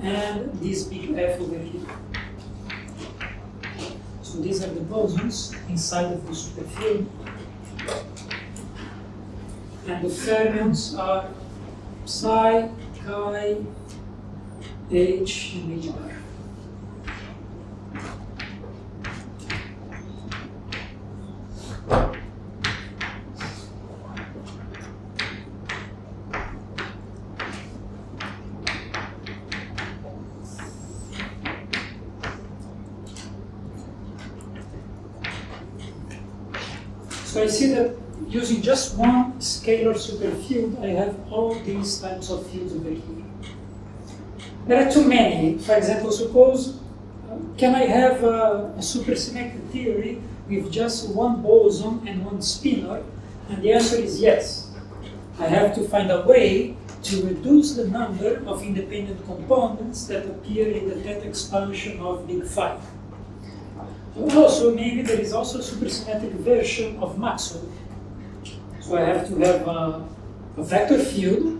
S1: and this big F over here. So these are the bosons inside of the superfield. And the fermions are psi, chi, H, and H bar. So I see that using just one scalar superfield, I have all these types of fields over here. There are too many. For example, suppose, can I have a supersymmetric theory with just one boson and one spinor? And the answer is yes. I have to find a way to reduce the number of independent components that appear in the theta expansion of big phi. Also, maybe there is also a supersymmetric version of Maxwell. So I have to have a vector field.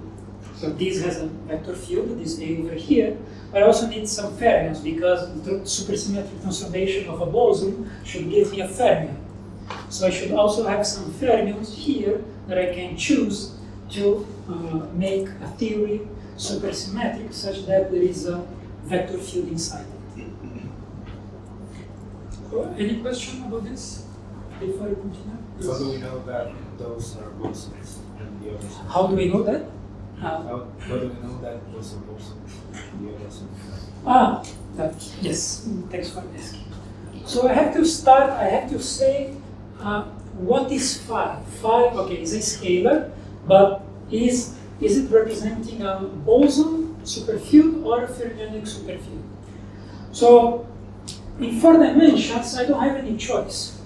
S1: So this has a vector field, this A over here. But I also need some fermions because the supersymmetric transformation of a boson should give me a fermion. So I should also have some fermions here that I can choose to make a theory supersymmetric such that there is a vector field inside it. Any question about this before I continue?
S8: How do we know that those are bosons and the others?
S1: How do we know that?
S8: How do we know that those are bosons and the others?
S1: Yes, thanks for asking. So I have to start, I have to say what is phi? Phi, okay, is a scalar, but is it representing a boson superfield or a fermionic superfield? So in 4 dimensions, I don't have any choice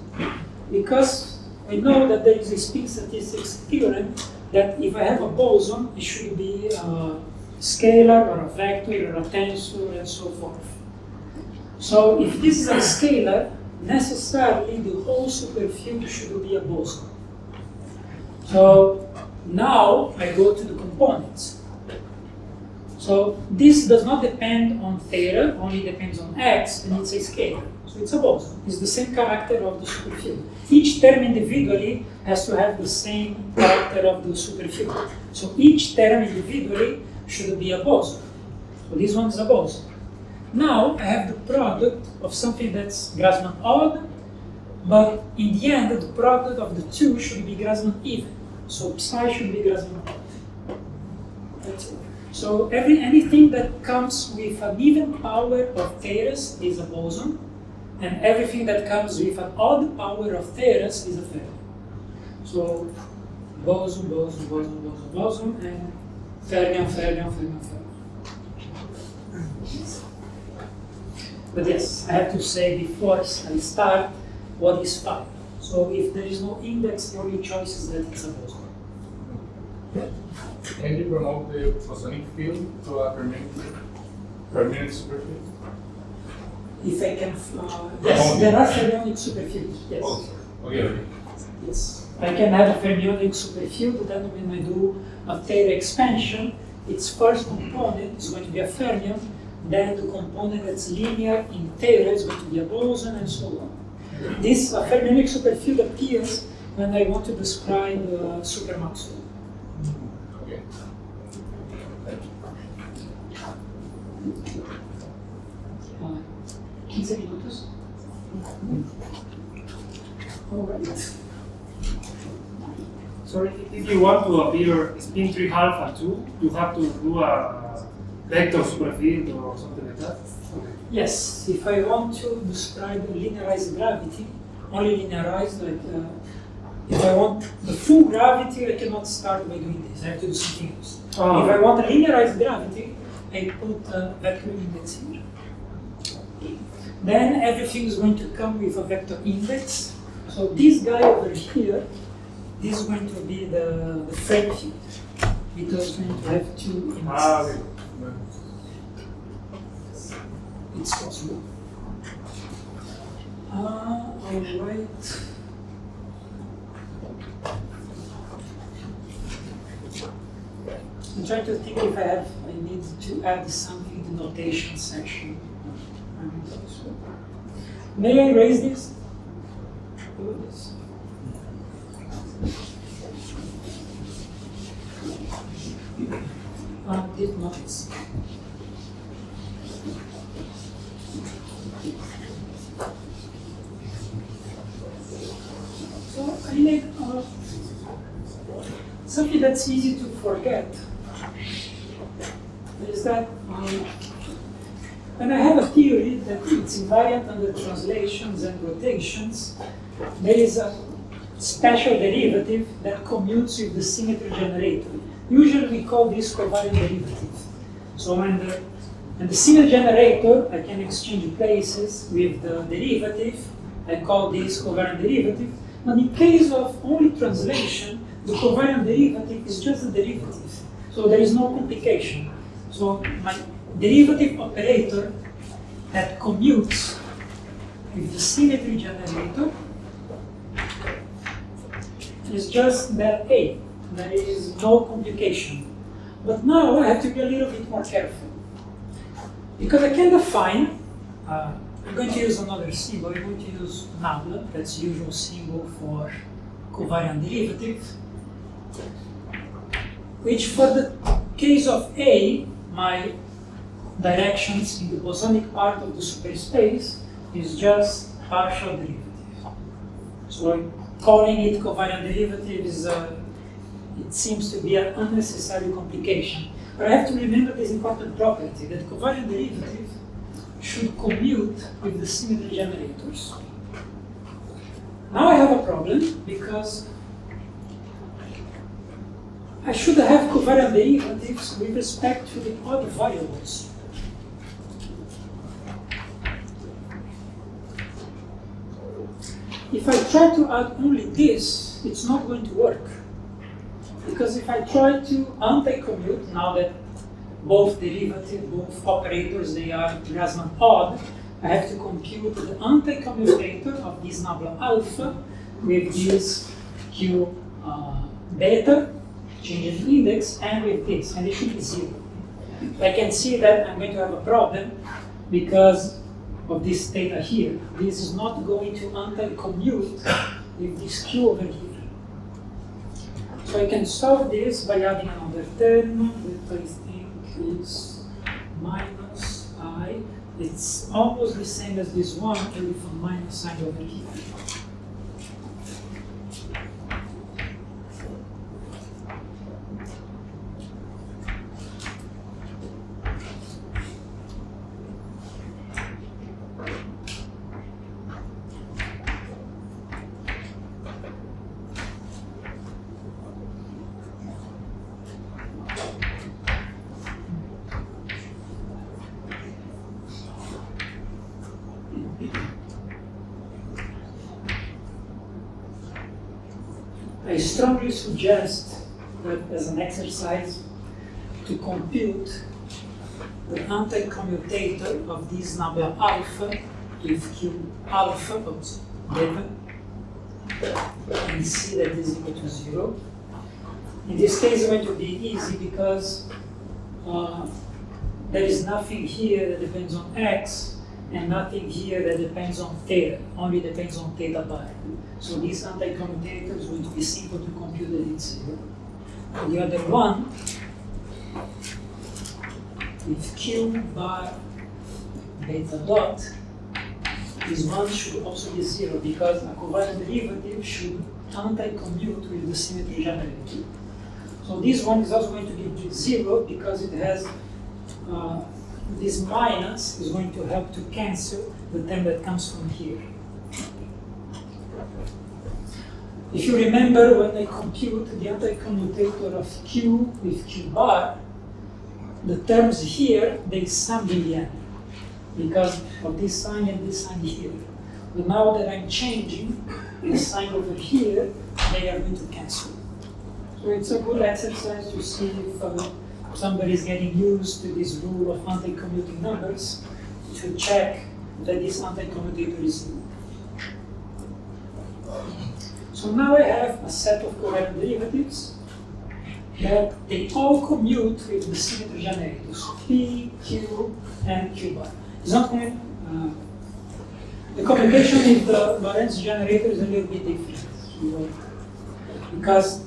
S1: because I know that there is a spin statistics theorem that if I have a boson, it should be a scalar or a vector or a tensor and so forth. So if this is a scalar, necessarily the whole superfield should be a boson. So now I go to the components. So this does not depend on theta, only depends on x, and it's a scalar. So it's a boson. It's the same character of the superfield. Each term individually has to have the same character of the superfield. So each term individually should be a boson. So this one is a boson. Now I have the product of something that's Grassmann odd, but in the end the product of the two should be Grassmann even. So psi should be Grassmann odd. That's it. So anything that comes with an even power of thetas is a boson, and everything that comes with an odd power of thetas is a fermion. So boson, boson, boson, boson, boson, and fermion, fermion, fermion, fermion. But yes, I have to say before I start what is phi. So if there is no index, the only choice is that it's a boson.
S9: Can you promote the bosonic field to a fermionic superfield?
S1: If I can, yes, there are fermionic superfields, yes.
S9: Oh, okay.
S1: Yes, I can have a fermionic superfield, then when I do a theta expansion, its first component is going to be a fermion, then the component that's linear in theta is going to be a boson, and so on. This fermionic superfield appears when I want to describe super Maxwell.
S9: Okay.
S1: 15 minutos. All right.
S3: So if you want to appear spin 3 half and 2, you have to do a vector superfield or something like that? Okay.
S1: Yes, if I want to describe linearized gravity, only linearized, like if I want the full gravity, I cannot start by doing this. I have to do something else.
S3: Oh.
S1: If I want a linearized gravity, I put a vector index here. Then everything is going to come with a vector index. So this guy over here, this is going to be the frame field, because we're going to have two indices. It's possible. Alright. I'm trying to think if I need to add something to notation section. May I erase this? Did notice. So I need something that's easy to forget. Is that when I have a theory that it's invariant under translations and rotations, there is a special derivative that commutes with the symmetry generator. Usually we call this covariant derivative. So when the symmetry generator, I can exchange places with the derivative, I call this covariant derivative. But in case of only translation, the covariant derivative is just a derivative. So there is no complication. So my derivative operator that commutes with the symmetry generator is just that A. There is no complication. But now I have to be a little bit more careful. Because I can define, I'm going to use another symbol. I'm going to use nabla, that's the usual symbol for covariant derivative, which for the case of A, my directions in the bosonic part of the superspace is just partial derivative. So calling it covariant derivative is it seems to be an unnecessary complication. But I have to remember this important property, that covariant derivative should commute with the symmetry generators. Now I have a problem because I should have covariant derivatives with respect to the odd variables. If I try to add only this, it's not going to work. Because if I try to anti-commute, now that both derivative, both operators, they are Grassmann odd, I have to compute the anti-commutator of this nabla alpha with this Q beta, change in index, and with this, and it should be 0. I can see that I'm going to have a problem because of this theta here. This is not going to anti-commute with this Q over here. So I can solve this by adding another term that I think is minus I. It's almost the same as this one, only with a minus sign over here. I strongly suggest that as an exercise to compute the anti-commutator of this nabla alpha with Q alpha, beta, and see that this is equal to 0. In this case, it's going to be easy because there is nothing here that depends on x, and nothing here that depends on theta, only depends on theta bar. So this anti-commutator is going to be simple to compute that it's 0. And the other one, with Q bar beta dot, this one should also be 0 because a covariant derivative should anti-commute with the symmetry generator. So this one is also going to be 0 because it has this minus is going to help to cancel the term that comes from here. If you remember, when I compute the anti-commutator of Q with Q bar, the terms here, they sum in the end because of this sign and this sign here. But now that I'm changing this sign over here, they are going to cancel. So it's a good exercise to see if somebody is getting used to this rule of anti-commuting numbers to check that this anti-commutator is zero. So now I have a set of covariant derivatives that they all commute with the symmetry generators, P, Q, and Q bar. It's not going, the computation with the Lorentz generator is a little bit different. Because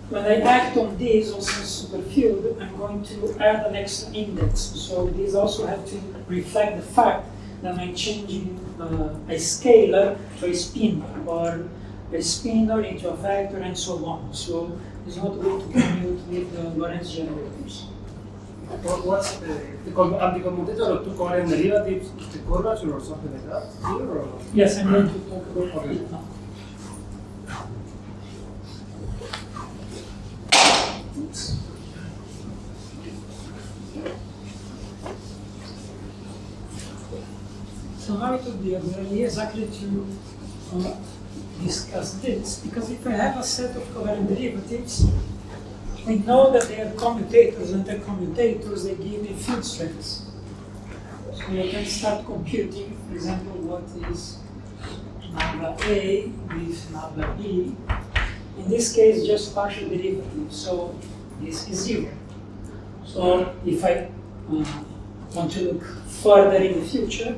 S1: when I act on this on some superfield, I'm going to add an extra index. So these also have to reflect the fact that I'm changing a scalar to a spinor, or a spinor into a vector, and so on. So it's not going to commute with the Lorentz generators.
S3: What's the anti-commutator of two covariant derivatives? The curvature or something like that? Here or?
S1: Yes, I'm going to talk about it now. Oops. So how it would be a good idea exactly to discuss this, because if I have a set of covariant derivatives, we know that they are commutators, and the commutators, they give me field strengths. So I can start computing, for example, what is nabla A with nabla B. In this case, just partial derivative, so this is zero. So if I want to look further in the future,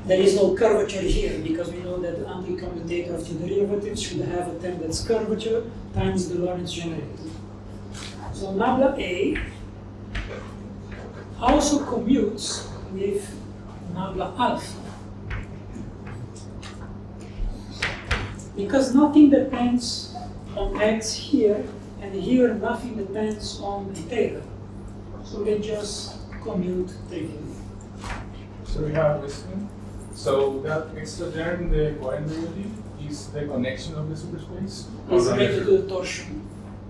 S1: there is no curvature here, because we know that the anti-commutator of the derivative should have a term that's curvature times the Lorentz generator. So nabla A also commutes with nabla alpha, because nothing depends on x here, and here nothing depends on the theta. So they just commute trivially.
S9: So we have this thing. So that extra term in the covariant derivative is the connection of the superspace?
S1: It's related to the torsion.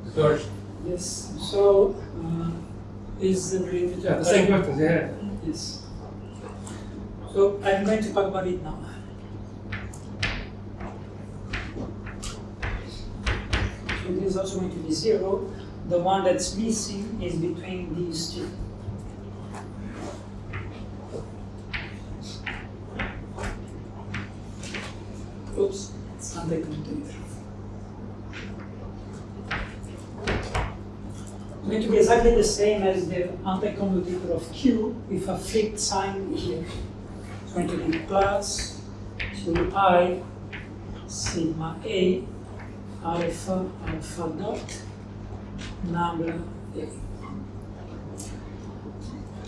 S9: The torsion.
S1: Yes. So is related to
S3: Yeah, the same question, yeah.
S1: Yes. So I'm going to talk about it now. So this is also going to be zero. The one that's missing is between these two. Oops, it's anti-commutator. It's going to be exactly the same as the anti-commutator of Q with a flipped sign here. It's going to be plus 2I sigma A alpha dot nabla A.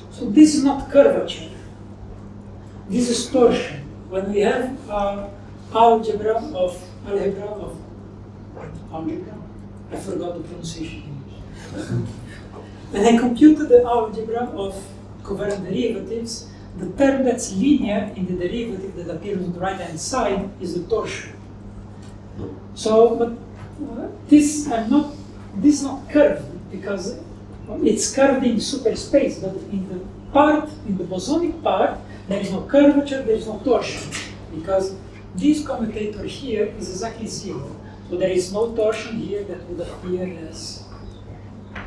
S1: So this is not curvature. This is torsion. When we have algebra, I forgot the pronunciation. When I computed the algebra of covariant derivatives, the term that's linear in the derivative that appears on the right-hand side is the torsion. So, but this is not curved because it's curved in superspace, but in the bosonic part, there is no curvature, there is no torsion, because this commutator here is exactly zero. So there is no torsion here that would appear as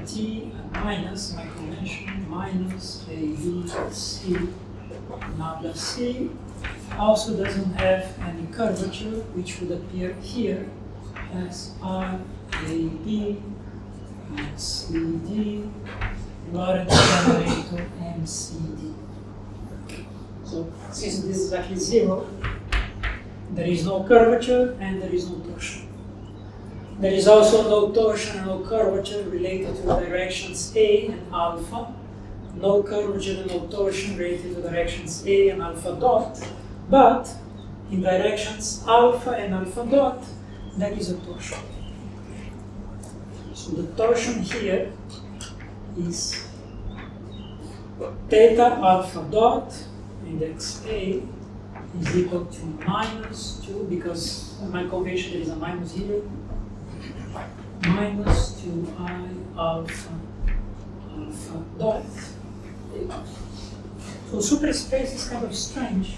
S1: T and minus, my convention, minus A, B, C, nabla C. Also doesn't have any curvature, which would appear here as R, A, B, C, D, Lorentz generator, M, C, D. So since this is exactly zero, there is no curvature and there is no torsion. There is also no torsion and no curvature related to the directions A and alpha. No curvature and no torsion related to directions A and alpha dot. But in directions alpha and alpha dot, there is a torsion. So the torsion here is theta alpha dot, index A, is equal to minus 2, because my convention there is a minus here, minus 2I alpha dot. So superspace is kind of strange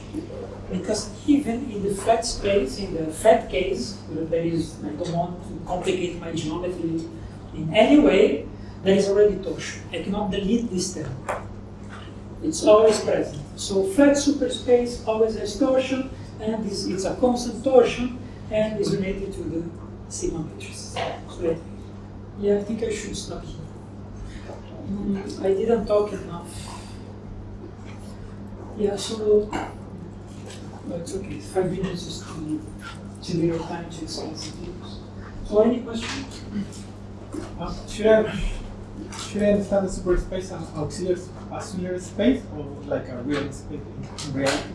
S1: because even in the flat space, in the flat case, where there is, I don't want to complicate my geometry in any way, there is already torsion. I cannot delete this term. It's always present. So flat superspace always has torsion, and it's a constant torsion, and is related to the sigma matrices. So yeah, I think I should stop here. I didn't talk enough. Yeah, so it's okay. 5 minutes is too little time to explain something. So any questions?
S10: Should I understand the superspace as auxiliary space or like a real space in reality?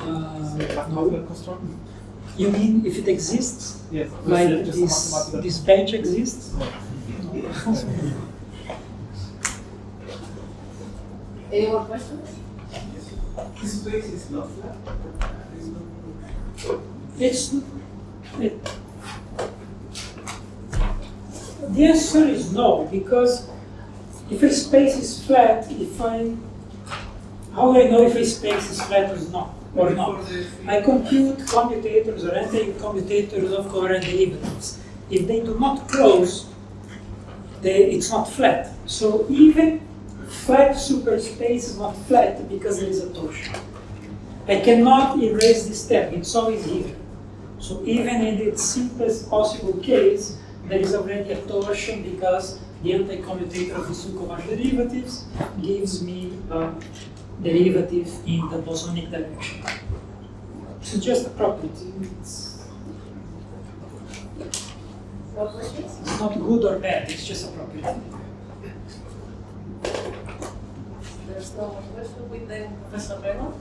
S1: No.
S10: Construct?
S1: You mean if it exists?
S10: Yes.
S1: Like
S10: just a mathematical.
S1: this bench exists?
S7: Any more questions?
S4: This space is not flat.
S1: The answer is no, because if a space is flat, how do I know if a space is flat or not? I compute commutators or anti-commutators of covariant derivatives. If they do not close, it's not flat. So even flat superspace is not flat because there is a torsion. I cannot erase this term, it's always here. So even in its simplest possible case, there is already a torsion because the anti-commutator of these two convergent derivatives gives me a derivative in the bosonic direction. So just a property.
S7: More questions?
S1: It's not good or bad, it's just a property.
S7: There's no more question with the Professor Brenno.